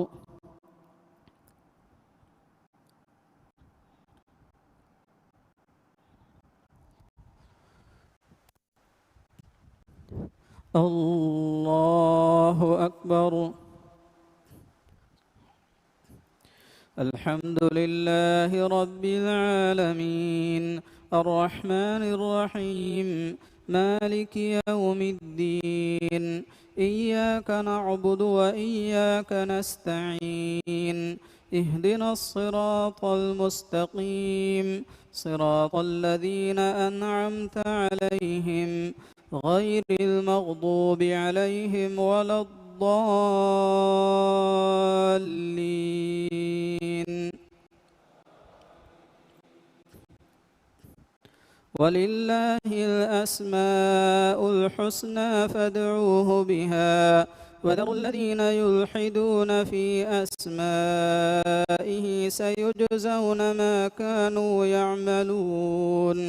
Speaker 2: الله أكبر. الحمد لله رب العالمين الرحمن الرحيم مالك يوم الدين إياك نعبد وإياك نستعين اهدنا الصراط المستقيم صراط الذين أنعمت عليهم غير المغضوب عليهم ولا الضالين. ولله الأسماء الحسنى فادعوه بها وذروا الذين يلحدون في أسمائه سيجزون ما كانوا يعملون.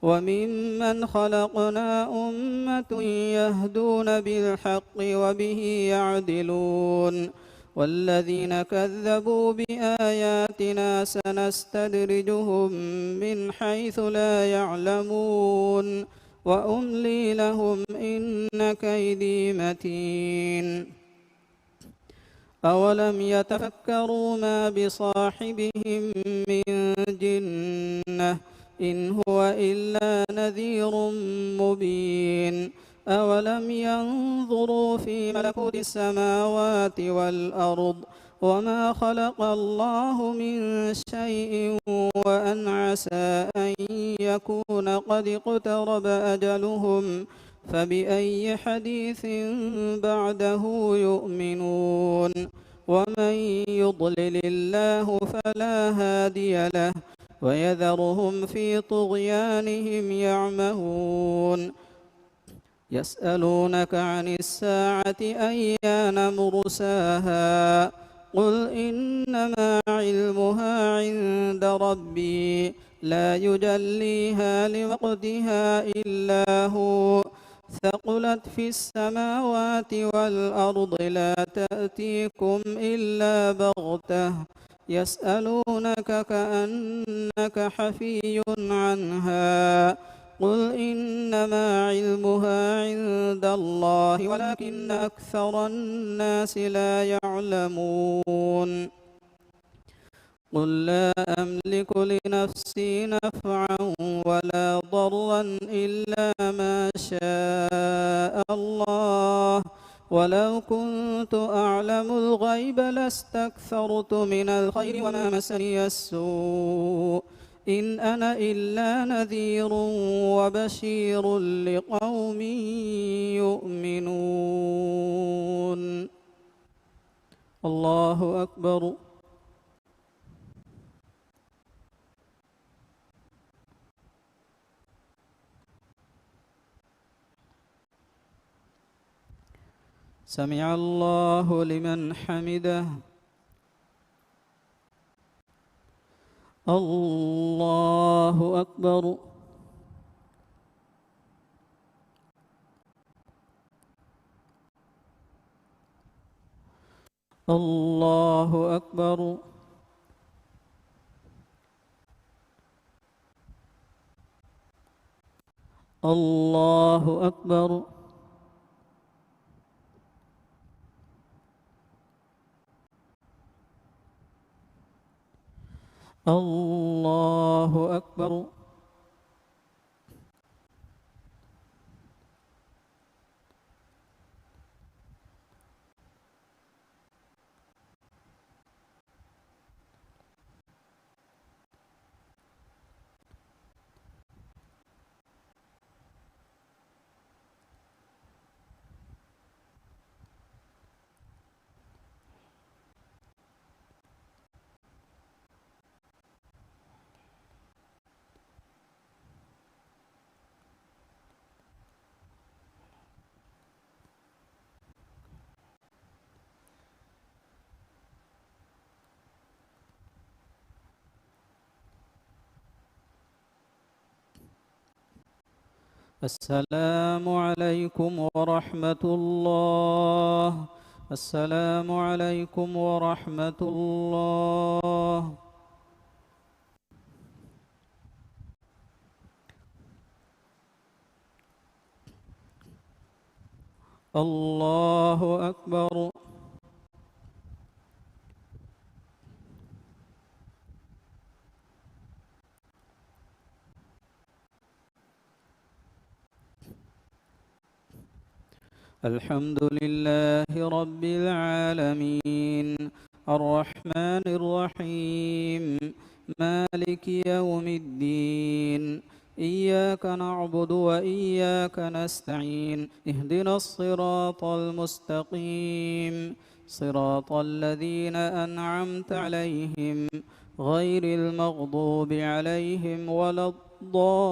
Speaker 2: وممن خلقنا أمة يهدون بالحق وبه يعدلون والذين كذبوا بآياتنا سنستدرجهم من حيث لا يعلمون وأملي لهم إن كيدي متين. أولم يتفكروا ما بصاحبهم من جنة إن هو إلا نذير مبين. أولم ينظروا في ملكوت السماوات والأرض وما خلق الله من شيء وأن عسى أن يكون قد اقترب أجلهم فبأي حديث بعده يؤمنون. ومن يضلل الله فلا هادي له ويذرهم في طغيانهم يعمهون. يسألونك عن الساعة أيان مرساها قل إنما علمها عند ربي لا يجليها لوقتها إلا هو ثقلت في السماوات والأرض لا تأتيكم إلا بغتة يسألونك كأنك حفي عنها قل إنما علمها عند الله ولكن أكثر الناس لا يعلمون. قل لا أملك لنفسي نفعا ولا ضرا إلا ما شاء الله ولو كنت أعلم الغيب لاستكثرت من الخير وما مسني السوء إن أنا إلا نذير وبشير لقوم يؤمنون. الله أكبر. سمع الله لمن حمده. الله أكبر. الله أكبر. الله أكبر. الله أكبر. السلام عليكم ورحمة الله. السلام عليكم ورحمة الله. الله أكبر. الحمد لله رب العالمين الرحمن الرحيم مالك يوم الدين إياك نعبد وإياك نستعين اهدنا الصراط المستقيم صراط الذين أنعمت عليهم غير المغضوب عليهم ولا الضالين.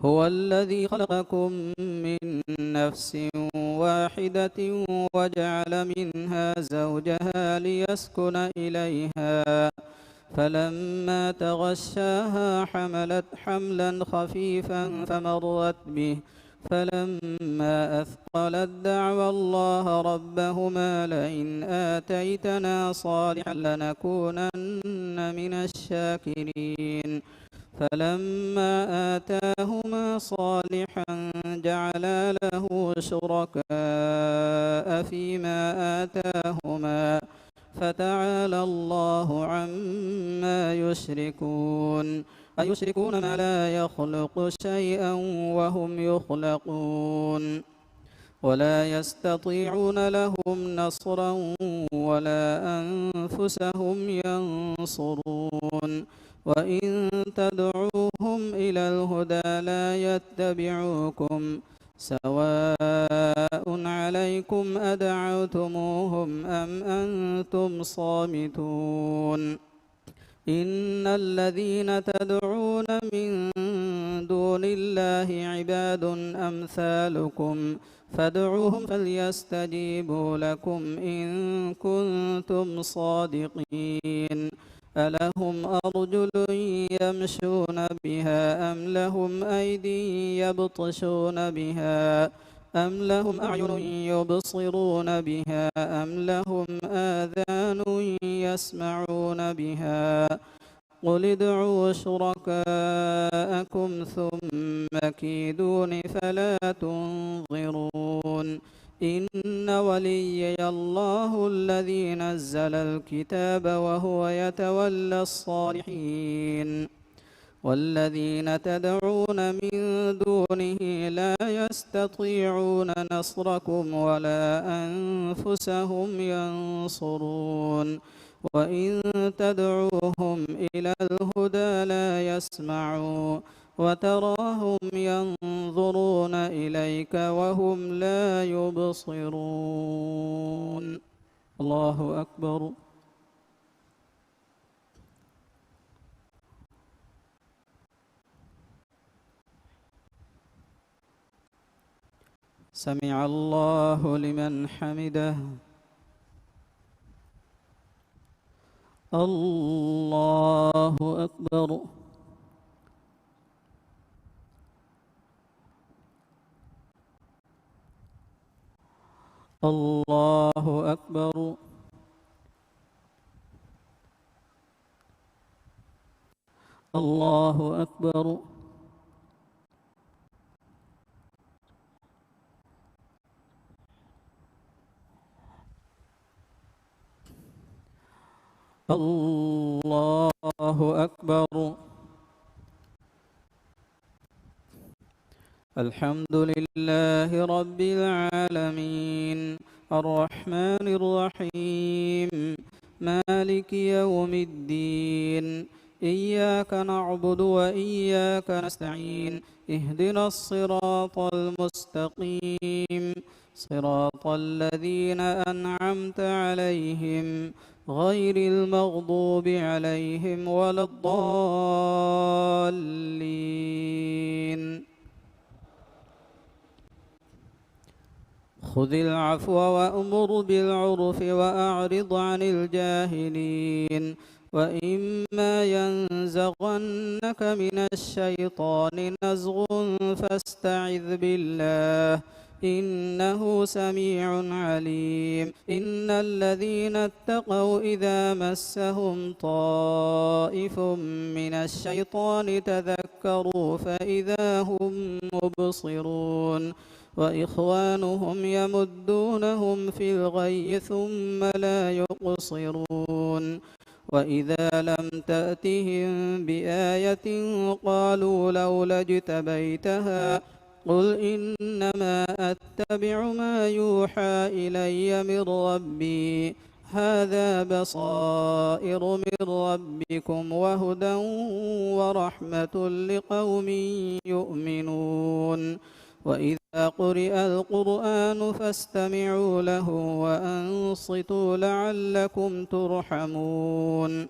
Speaker 2: هو الذي خلقكم من نفس واحدة وجعل منها زوجها ليسكن إليها فلما تغشاها حملت حملا خفيفا فمرت به فلما أثقلت دعوى الله ربهما لئن آتيتنا صالحا لنكونن من الشاكرين فلما آتاهما صالحا جعلا له شركاء فيما آتاهما فتعالى الله عما يشركون أيشركون ما لا يخلق شيئا وهم يخلقون ولا يستطيعون لهم نصرا ولا أنفسهم ينصرون وإن تدعوهم إلى الهدى لا يتبعوكم سواء عليكم أدعوتموهم أم أنتم صامتون إن الذين تدعون من دون الله عباد أمثالكم فادعوهم فليستجيبوا لكم إن كنتم صادقين ألهم أرجل يمشون بها أم لهم أيدي يبطشون بها أم لهم أعين يبصرون بها أم لهم آذان يسمعون بها قل ادعوا شركاءكم ثم كيدون فلا تنظرون إن وليي الله الذي نزل الكتاب وهو يتولى الصالحين والذين تدعون من دونه لا يستطيعون نصركم ولا أنفسهم ينصرون وإن تدعوهم إلى الهدى لا يسمعوا وتراهم ينظرون إليك وهم لا يبصرون. الله أكبر. سمع الله لمن حمده. الله أكبر. الله أكبر. الله أكبر. الله أكبر. الحمد لله رب العالمين الرحمن الرحيم مالك يوم الدين إياك نعبد وإياك نستعين اهدنا الصراط المستقيم صراط الذين أنعمت عليهم غير المغضوب عليهم ولا الضالين. خذ العفو وأمر بالعرف وأعرض عن الجاهلين وإما ينزغنك من الشيطان نزغ فاستعذ بالله إنه سميع عليم إن الذين اتقوا إذا مسهم طائف من الشيطان تذكروا فإذا هم مبصرون وإخوانهم يمدونهم في الغي ثم لا يقصرون وإذا لم تأتهم بآية قالوا لولا اجتبيتها قل إنما أتبع ما يوحى إلي من ربي هذا بصائر من ربكم وهدى ورحمة لقوم يؤمنون وإذا قرئ القرآن فاستمعوا له وأنصتوا لعلكم ترحمون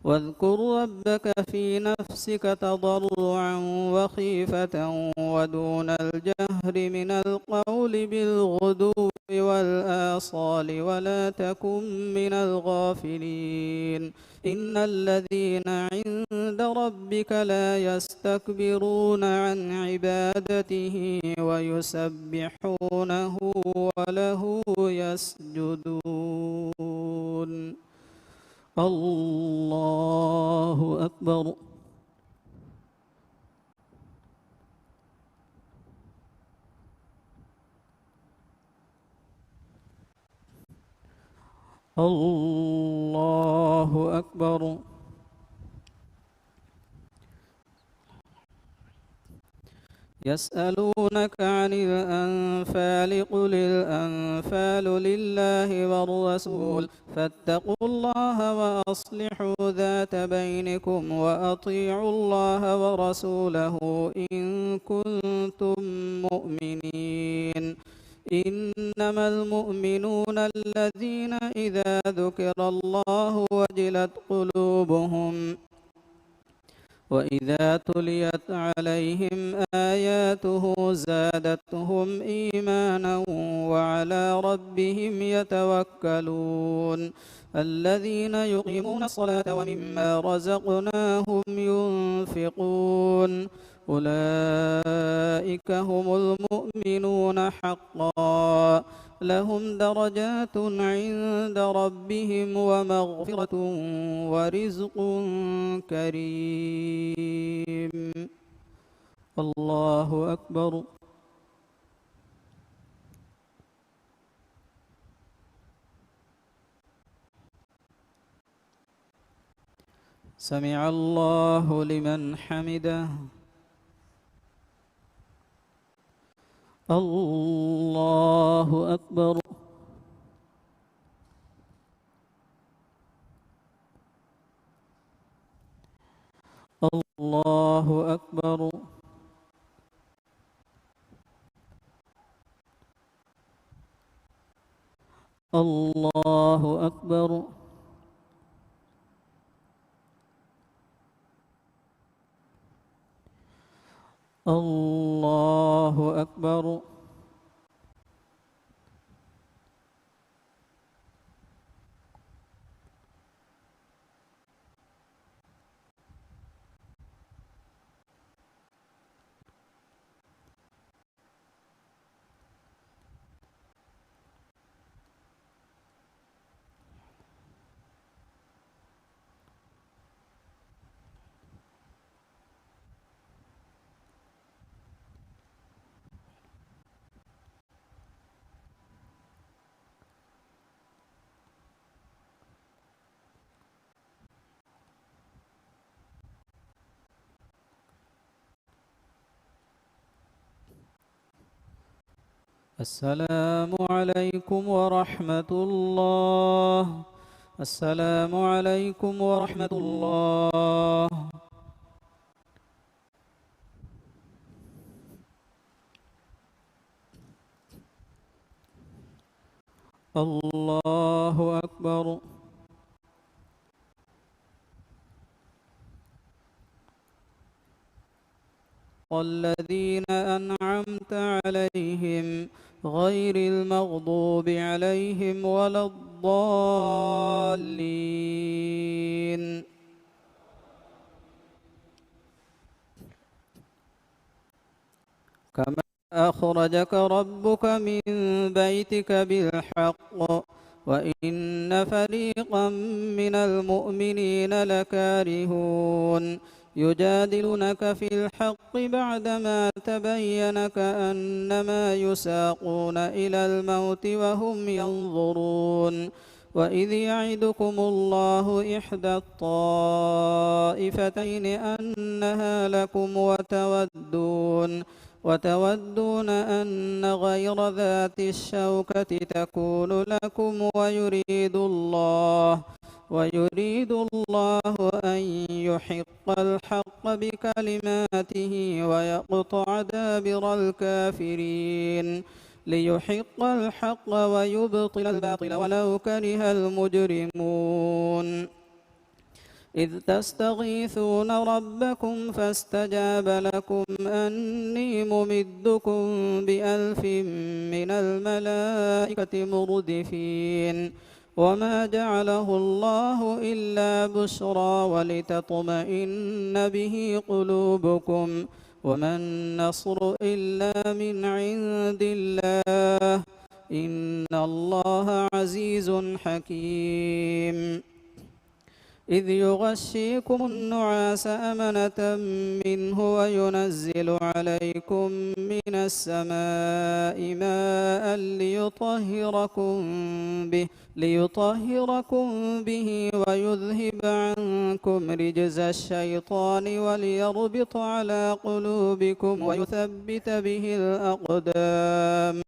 Speaker 2: واذكر ربك في نفسك تضرعا وخيفة ودون الجهر من القول بالغدو والآصال ولا تكن من الغافلين إن الذين عند ربك لا يستكبرون عن عبادته ويسبحونه وله يسجدون الله أكبر الله أكبر يسألونك عن الأنفال قل الأنفال لله والرسول فاتقوا الله وأصلحوا ذات بينكم وأطيعوا الله ورسوله إن كنتم مؤمنين إنما المؤمنون الذين إذا ذكر الله وجلت قلوبهم وإذا تليت عليهم آياته زادتهم إيمانا وعلى ربهم يتوكلون الذين يقيمون الصلاة ومما رزقناهم ينفقون أولئك هم المؤمنون حقا لهم درجات عند ربهم ومغفرة ورزق كريم الله أكبر سمع الله لمن حمده الله أكبر الله أكبر الله أكبر الله أكبر السلام عليكم ورحمة الله السلام عليكم ورحمة الله الله أكبر الذين أنعمت عليهم غير المغضوب عليهم ولا الضالين. كما أخرجك ربك من بيتك بالحق وإن فريقا من المؤمنين لكارهون يجادلونك في الحق بعدما تبين كأنما يساقون إلى الموت وهم ينظرون. وإذ يعدكم الله إحدى الطائفتين أنها لكم وتودون أن غير ذات الشوكة تكون لكم ويريد الله أن يحق الحق بكلماته ويقطع دابر الكافرين ليحق الحق ويبطل الباطل ولو كره المجرمون. إذ تستغيثون ربكم فاستجاب لكم أني ممدكم ب1000 من الملائكة مردفين. وما جعله الله إلا بشرى ولتطمئن به قلوبكم وما النصر إلا من عند الله إن الله عزيز حكيم. إذ يغشيكم النعاس أمنة منه وينزل عليكم من السماء ماء ليطهركم به ويذهب عنكم رجز الشيطان وليربط على قلوبكم ويثبت به الأقدام.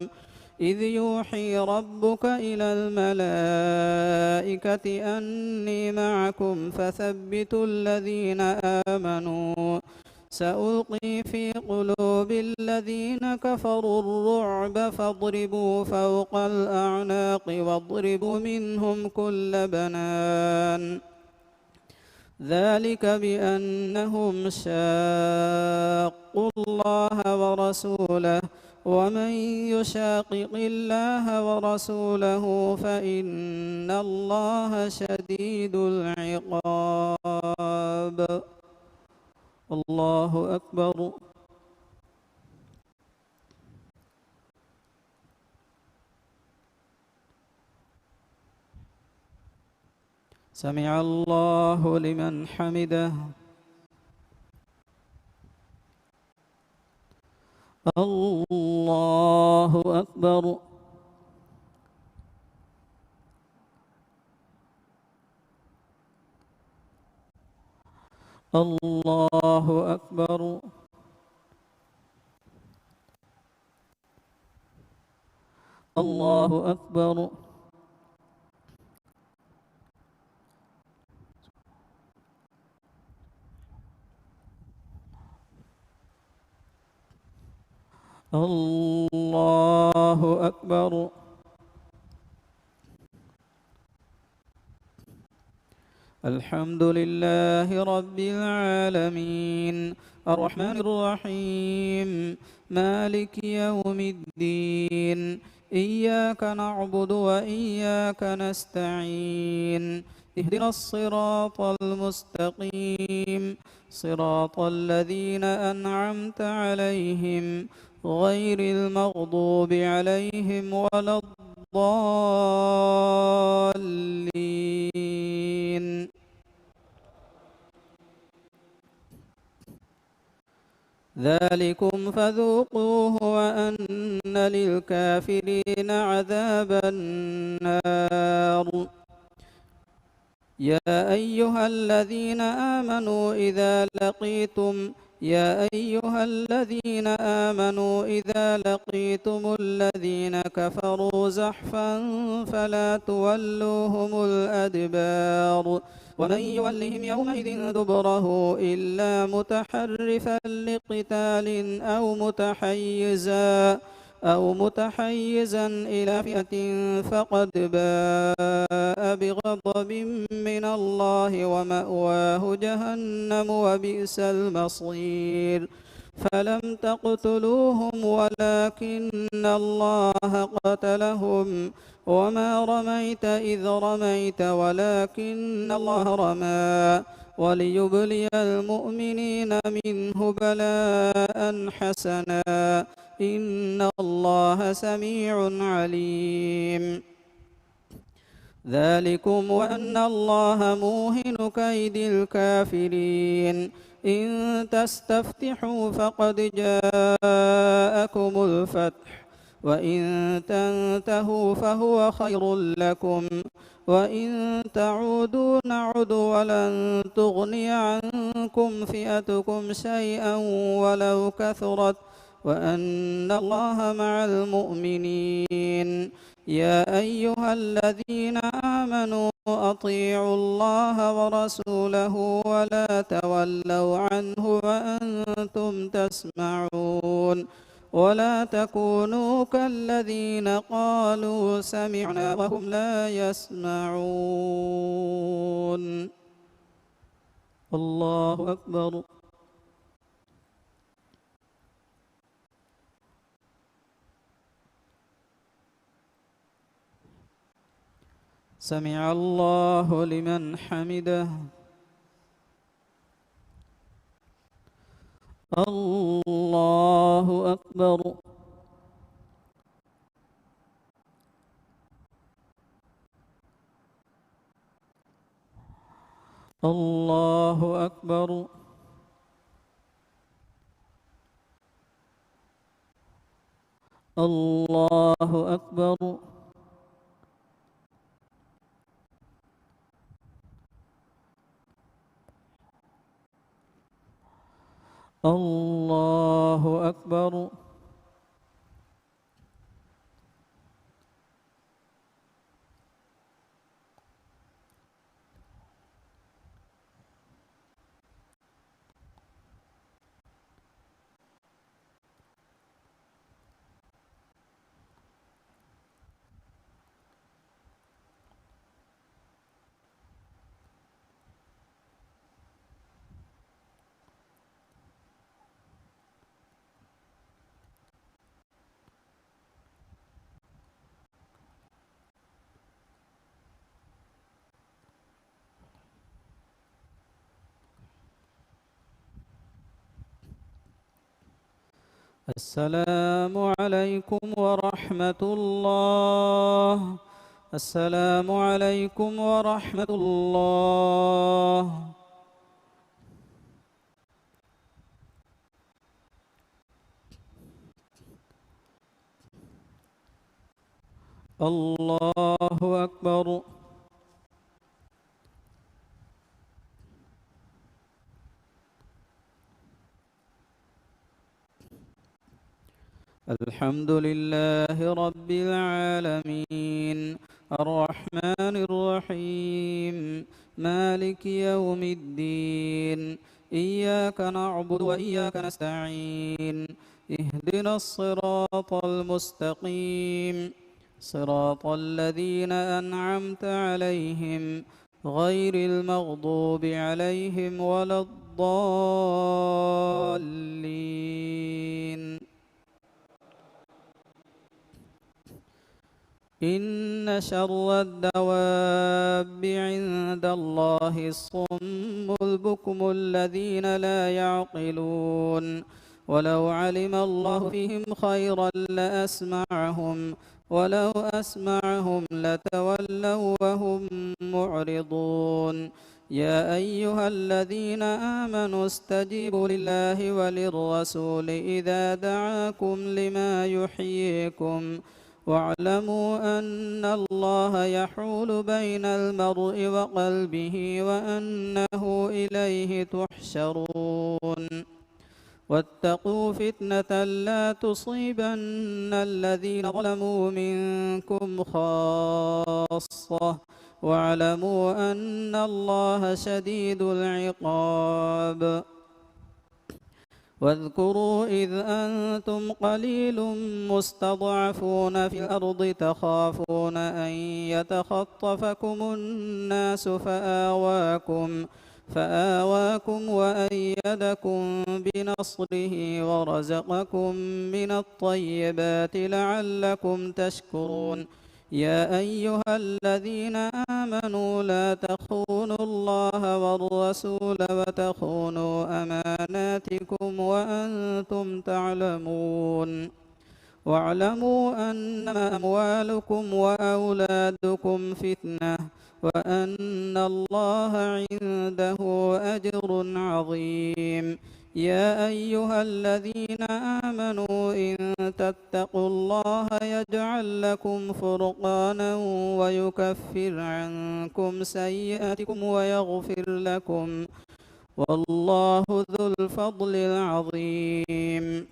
Speaker 2: إذ يوحي ربك إلى الملائكة أني معكم فثبتوا الذين آمنوا سألقي في قلوب الذين كفروا الرعب فاضربوا فوق الأعناق واضربوا منهم كل بنان. ذلك بأنهم شاقوا الله ورسوله ومن يشاقق الله ورسوله فإن الله شديد العقاب. الله أكبر. سمع الله لمن حمده. الله أكبر. الله أكبر. الله أكبر. الله أكبر. الحمد لله رب العالمين الرحمن الرحيم مالك يوم الدين إياك نعبد وإياك نستعين اهدنا الصراط المستقيم صراط الذين أنعمت عليهم غير المغضوب عليهم ولا الضالين. ذلكم فذوقوه وأن للكافرين عذاب النار. يا أيها الذين آمنوا إذا لقيتم الذين كفروا زحفا فلا تولوهم الأدبار ومن يولهم يومئذ دبره إلا متحرفا لقتال أو متحيزا إلى فئة فقد باء بغضب من الله ومأواه جهنم وبئس المصير. فلم تقتلوهم ولكن الله قتلهم وما رميت إذ رميت ولكن الله رمى وليبلي المؤمنين منه بلاء حسنا إن الله سميع عليم. ذلكم وأن الله موهن كيد الكافرين. إن تستفتحوا فقد جاءكم الفتح وإن تنتهوا فهو خير لكم وإن تعودوا نعد ولن تغني عنكم فئتكم شيئا ولو كثرت وأن الله مع المؤمنين. يا أيها الذين آمنوا أطيعوا الله ورسوله ولا تولوا عنه وأنتم تسمعون ولا تكونوا كالذين قالوا سمعنا وهم لا يسمعون. الله أكبر. سمع الله لمن حمده. الله أكبر. الله أكبر. الله أكبر. الله أكبر. السلام عليكم ورحمة الله. السلام عليكم ورحمة الله. الله أكبر. الحمد لله رب العالمين الرحمن الرحيم مالك يوم الدين إياك نعبد وإياك نستعين اهدنا الصراط المستقيم صراط الذين أنعمت عليهم غير المغضوب عليهم ولا الضالين. إن شر الدواب عند الله الصم البكم الذين لا يعقلون ولو علم الله فيهم خيرا لأسمعهم ولو أسمعهم لتولوا وهم معرضون. يا أيها الذين آمنوا استجيبوا لله وللرسول إذا دعاكم لما يحييكم واعلموا أن الله يحول بين المرء وقلبه وأنه إليه تحشرون. واتقوا فتنة لا تصيبن الذين ظلموا منكم خاصة واعلموا أن الله شديد العقاب. واذكروا إذ أنتم قليل مستضعفون في الأرض تخافون أن يتخطفكم الناس فآواكم وأيدكم بنصره ورزقكم من الطيبات لعلكم تشكرون يا أيها الذين آمنوا لا تخونوا الله والرسول وتخونوا أماناتكم وأنتم تعلمون واعلموا أنما أموالكم وأولادكم فتنة وأن الله عنده أجر عظيم يا أيها الذين آمنوا إن تتقوا الله يجعل لكم فرقانا ويكفر عنكم سيئاتكم ويغفر لكم والله ذو الفضل العظيم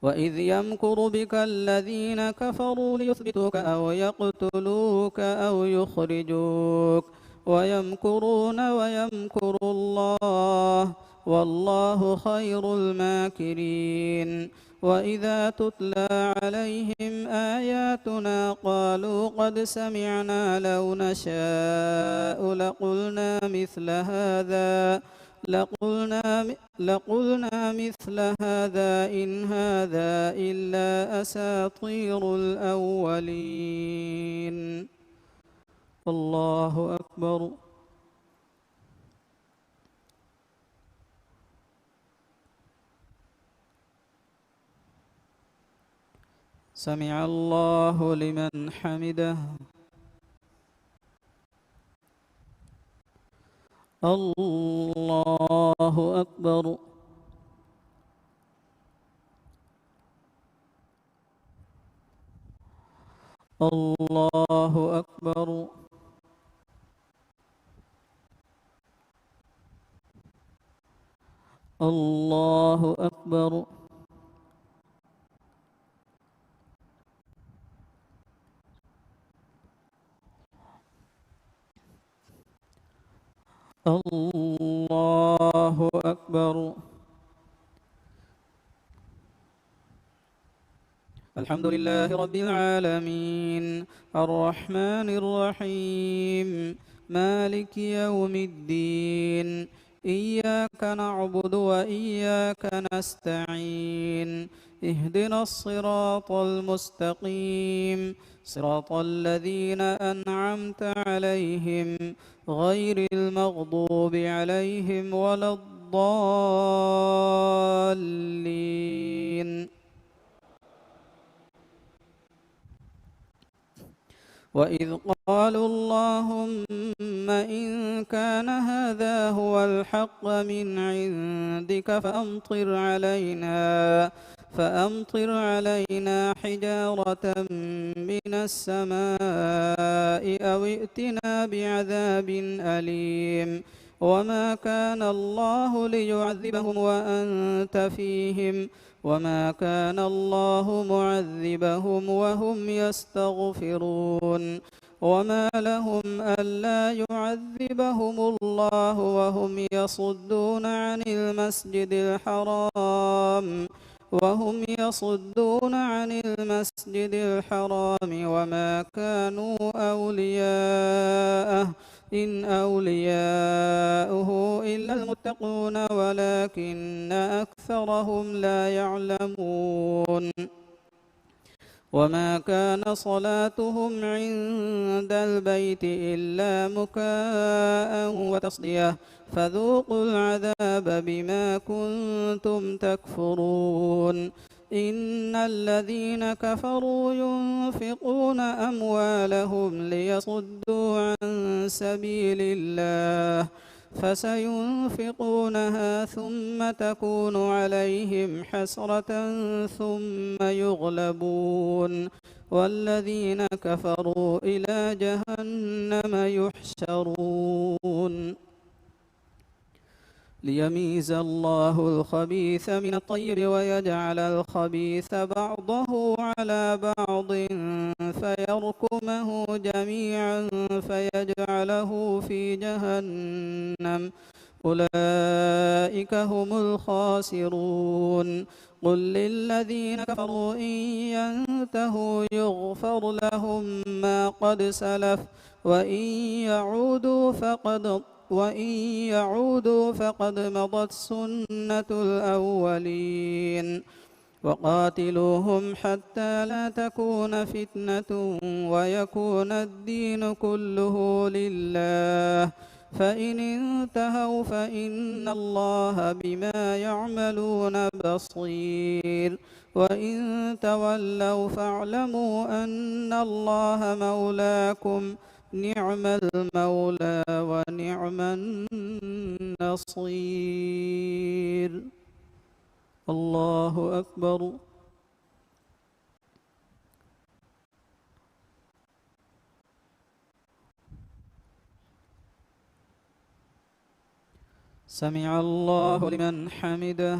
Speaker 2: وإذ يمكر بك الذين كفروا ليثبتوك أو يقتلوك أو يخرجوك ويمكرون ويمكر الله والله خير الماكرين وإذا تتلى عليهم آياتنا قالوا قد سمعنا لو نشاء لقلنا مثل هذا إن هذا إلا أساطير الأولين الله أكبر سمع الله لمن حمده الله أكبر الله أكبر الله أكبر الله أكبر الحمد لله رب العالمين الرحمن الرحيم مالك يوم الدين إياك نعبد وإياك نستعين اهدنا الصراط المستقيم صراط الذين أنعمت عليهم غير المغضوب عليهم ولا الضالين وإذ قالوا اللهم إن كان هذا هو الحق من عندك فأمطر علينا حجارة من السماء أو ائتنا بعذاب أليم وما كان الله ليعذبهم وأنت فيهم وما كان الله معذبهم وهم يستغفرون وما لهم ألا يعذبهم الله وهم يصدون عن المسجد الحرام وما كانوا أولياءه إن أولياؤه إلا المتقون ولكن أكثرهم لا يعلمون وما كان صلاتهم عند البيت إلا مكاء وتصدية فذوقوا العذاب بما كنتم تكفرون إن الذين كفروا ينفقون أموالهم ليصدوا عن سبيل الله فسينفقونها ثم تكون عليهم حسرة ثم يغلبون والذين كفروا إلى جهنم يحشرون ليميز الله الخبيث من الطيب ويجعل الخبيث بعضه على بعض فيركمه جميعا فيجعله في جهنم أولئك هم الخاسرون قل للذين كفروا إن ينتهوا يغفر لهم ما قد سلف وإن يعودوا وإن يعودوا فقد مضت سنة الأولين وقاتلوهم حتى لا تكون فتنة ويكون الدين كله لله فإن انتهوا فإن الله بما يعملون بصير وإن تولوا فاعلموا أن الله مولاكم نعم المولى ونعم النصير. الله أكبر. سمع الله لمن حمده.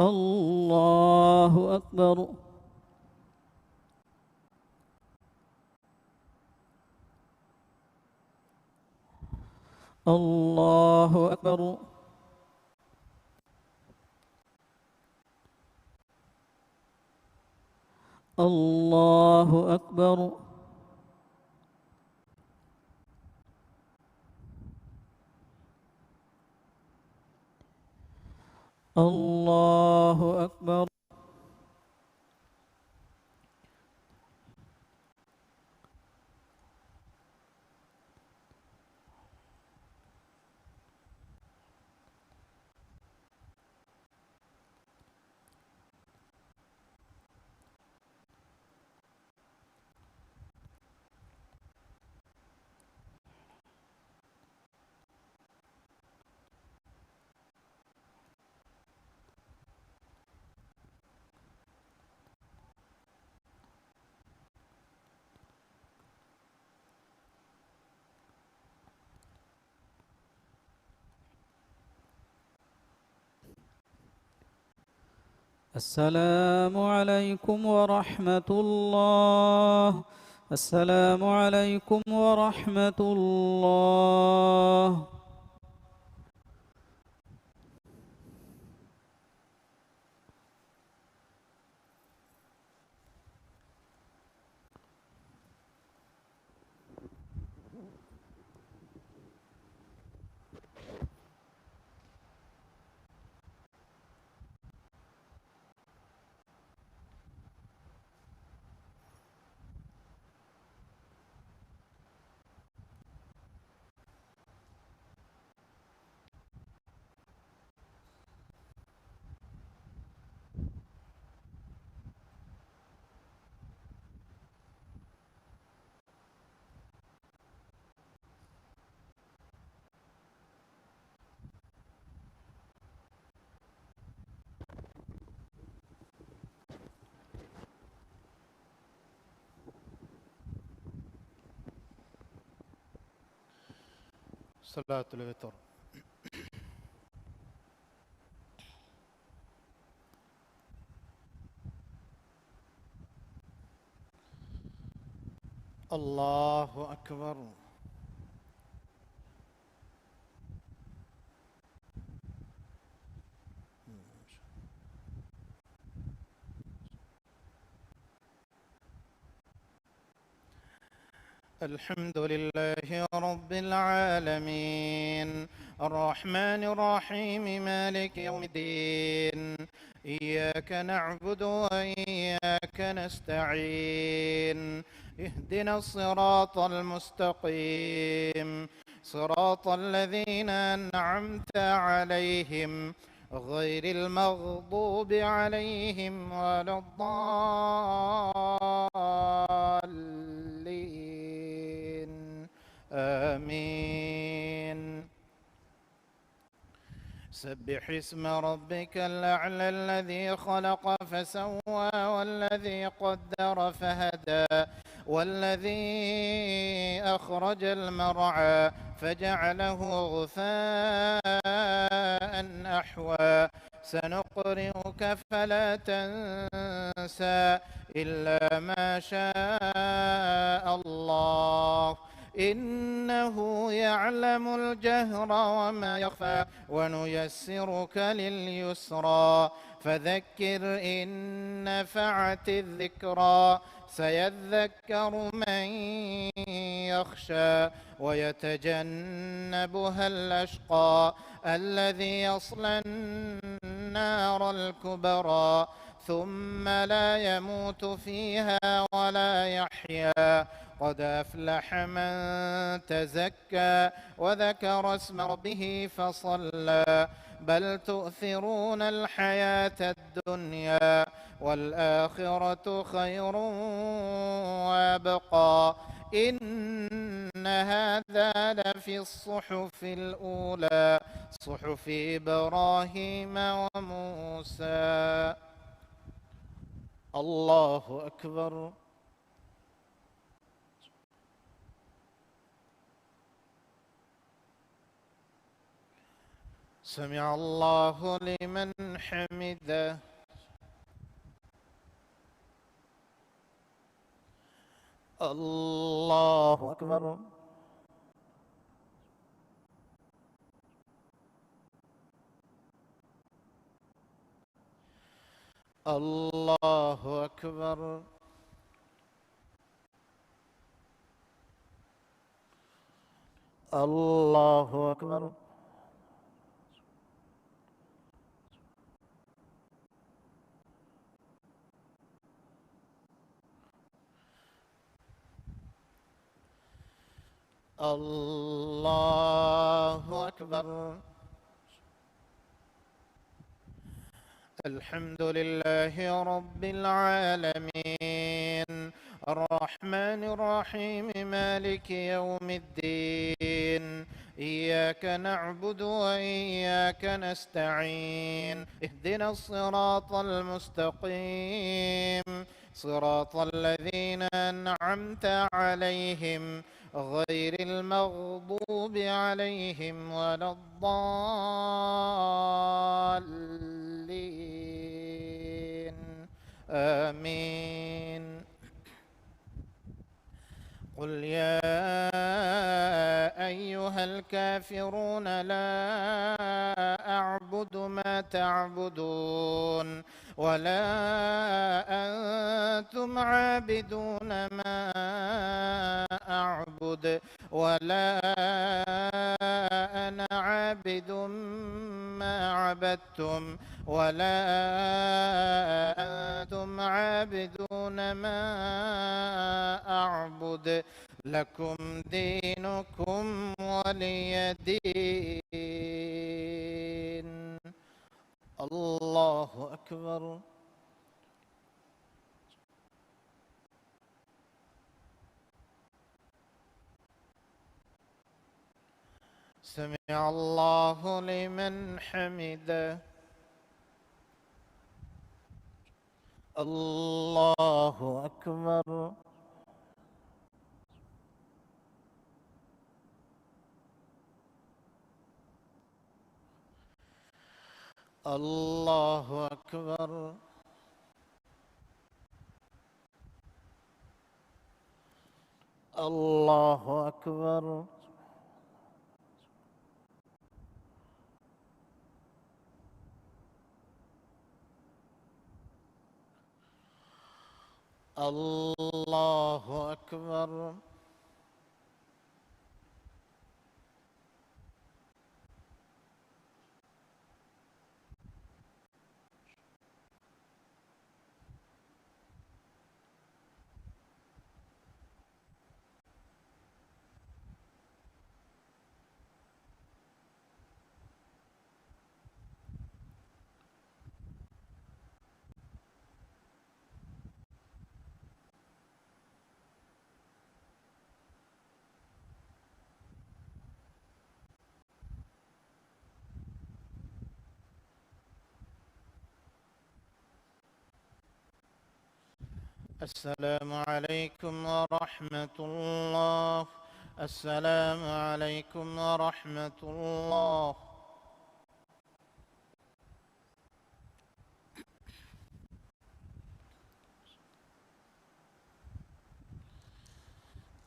Speaker 2: الله أكبر. الله أكبر. الله أكبر. الله أكبر. السلام عليكم ورحمة الله. السلام عليكم ورحمة الله.
Speaker 3: صلاة الوتر. الله أكبر. الحمد لله رب العالمين الرحمن الرحيم مالك يوم الدين إياك نعبد وإياك نستعين اهدنا الصراط المستقيم صراط الذين أنعمت عليهم غير المغضوب عليهم ولا الضالين آمين. سبح اسم ربك الأعلى الذي خلق فسوى والذي قدر فهدى والذي أخرج المرعى فجعله غثاء أحوى سنقرئك فلا تنسى إلا ما شاء الله إنه يعلم الجهر وما يخفى ونيسرك لليسرى فذكر إن نفعت الذكرى سيذكر من يخشى ويتجنبها الأشقى الذي يصلى النار الكبرى ثم لا يموت فيها ولا يحيا. قد أفلح من تزكى وذكر اسم ربه فصلى بل تؤثرون الحياة الدنيا والآخرة خير وأبقى إن هذا لفي الصحف الأولى صحف إبراهيم وموسى. الله أكبر. سمع الله لمن حمده. الله أكبر. الله أكبر. الله أكبر. الله أكبر. الحمد لله رب العالمين الرحمن الرحيم مالك يوم الدين إياك نعبد وإياك نستعين اهدنا الصراط المستقيم صراط الذين أنعمت عليهم غير المغضوب عليهم ولا الضالين آمين. قل يا أيها الكافرون لا أعبد ما تعبدون ولا أنتم عابدون ما أعبد ولا أنا عابد ما عبدتم ولا أنتم عابدون ما أعبد لكم دينكم ولي دين. الله أكبر. سمع الله لمن حمده. الله أكبر. الله أكبر. الله أكبر. الله أكبر. السلام عليكم ورحمة الله. السلام عليكم ورحمة الله.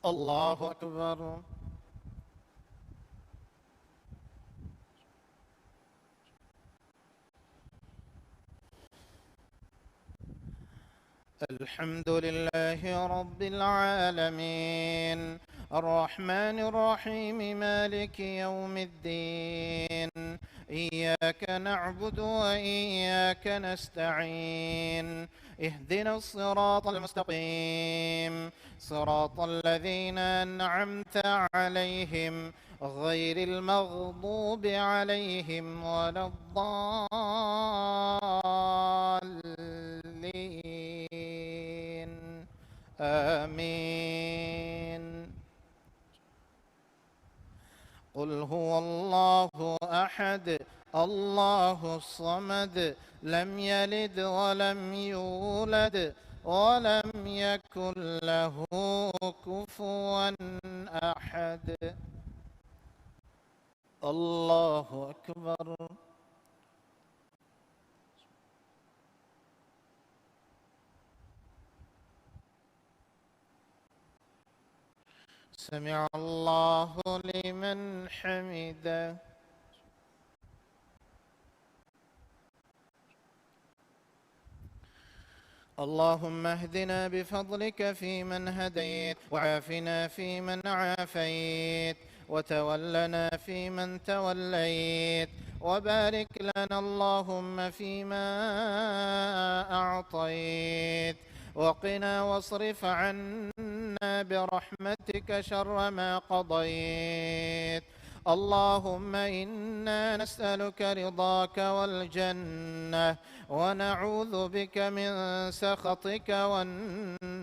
Speaker 3: الله أكبر. الحمد لله رب العالمين الرحمن الرحيم مالك يوم الدين إياك نعبد وإياك نستعين اهدنا الصراط المستقيم صراط الذين أنعمت عليهم غير المغضوب عليهم ولا الضالين آمين. قل هو الله أحد الله الصمد لم يلد ولم يولد ولم يكن له كفوا أحد. الله أكبر. سمع الله لمن حمده. اللهم اهدنا بفضلك فيمن هديت وعافنا فيمن عافيت وتولنا فيمن توليت وبارك لنا اللهم فيما أعطيت وقنا واصرف عنا برحمتك شر ما قضيت. اللهم إنا نسألك رضاك والجنة ونعوذ بك من سخطك والنار.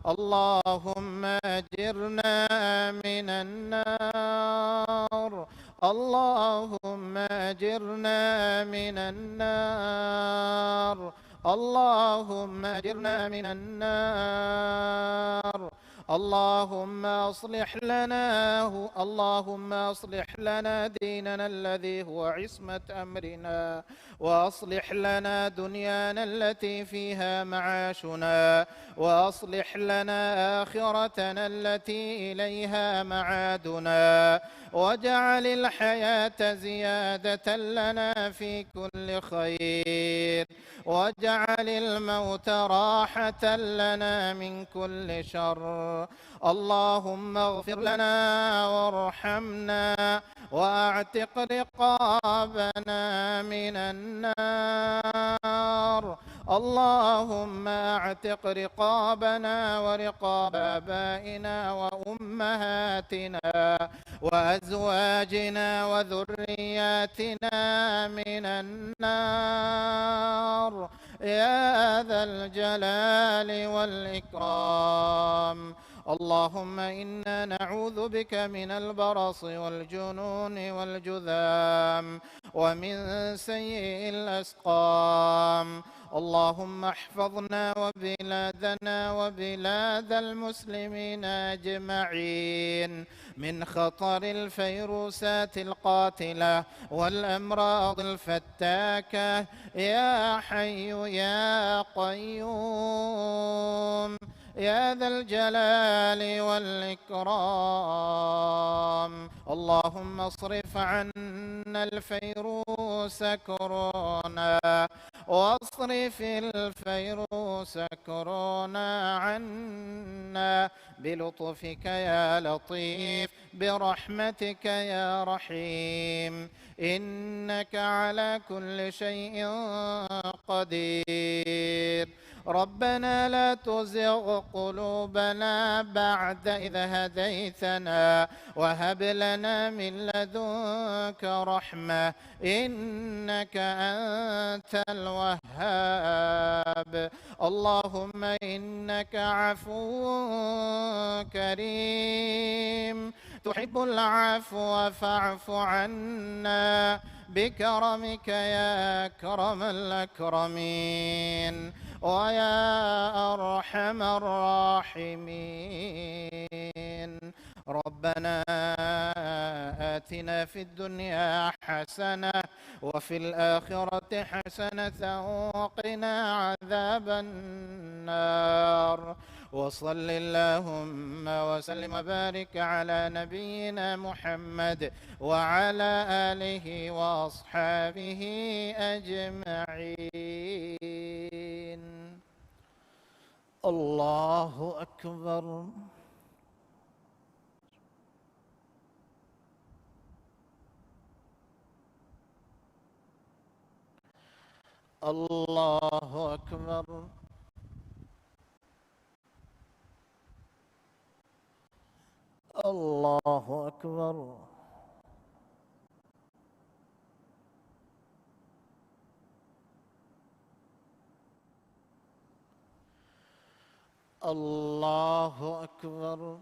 Speaker 3: اللهم أجرنا من النار. اللهم أجرنا من النار. اللهم أجرنا من النار. اللهم أصلح لنا ديننا الذي هو عصمة أمرنا وأصلح لنا دنيانا التي فيها معاشنا وأصلح لنا آخرتنا التي إليها معادنا واجعل الحياة زيادة لنا في كل خير واجعل الموت راحة لنا من كل شر. اللهم اغفر لنا وارحمنا واعتق رقابنا من النار. اللهم اعتق رقابنا ورقاب آبائنا وأمهاتنا وأزواجنا وذرياتنا من النار يا ذا الجلال والإكرام. اللهم إنا نعوذ بك من البرص والجنون والجذام ومن سيء الأسقام. اللهم احفظنا وبلادنا وبلاد المسلمين أجمعين من خطر الفيروسات القاتلة والأمراض الفتاكة يا حي يا قيوم يا ذا الجلال والإكرام. اللهم اصرف عنا الفيروس كورونا واصرف الفيروس كورونا عنا بلطفك يا لطيف برحمتك يا رحيم إنك على كل شيء قدير. ربنا لا تزغ قلوبنا بعد إذ هديتنا وهب لنا من لدنك رحمة إنك أنت الوهاب. اللهم إنك عفو كريم تحب العفو فاعف عنا بكرمك يا أكرم الأكرمين ويا أرحم الراحمين. ربنا آتنا في الدنيا حسنة وفي الآخرة حسنة وقنا عذاب النار. وصل اللهم وسلم وبارك على نبينا محمد وعلى آله وأصحابه أجمعين. الله أكبر. الله أكبر. الله أكبر. الله أكبر.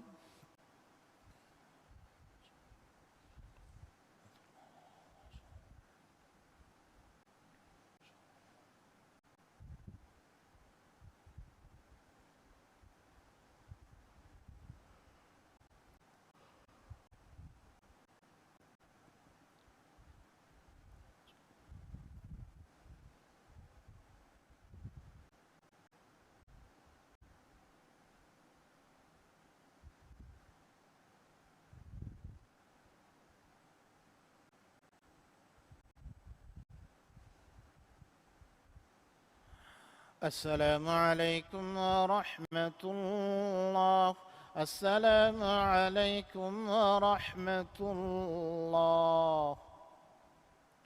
Speaker 3: السلام عليكم ورحمة الله. السلام عليكم ورحمة الله.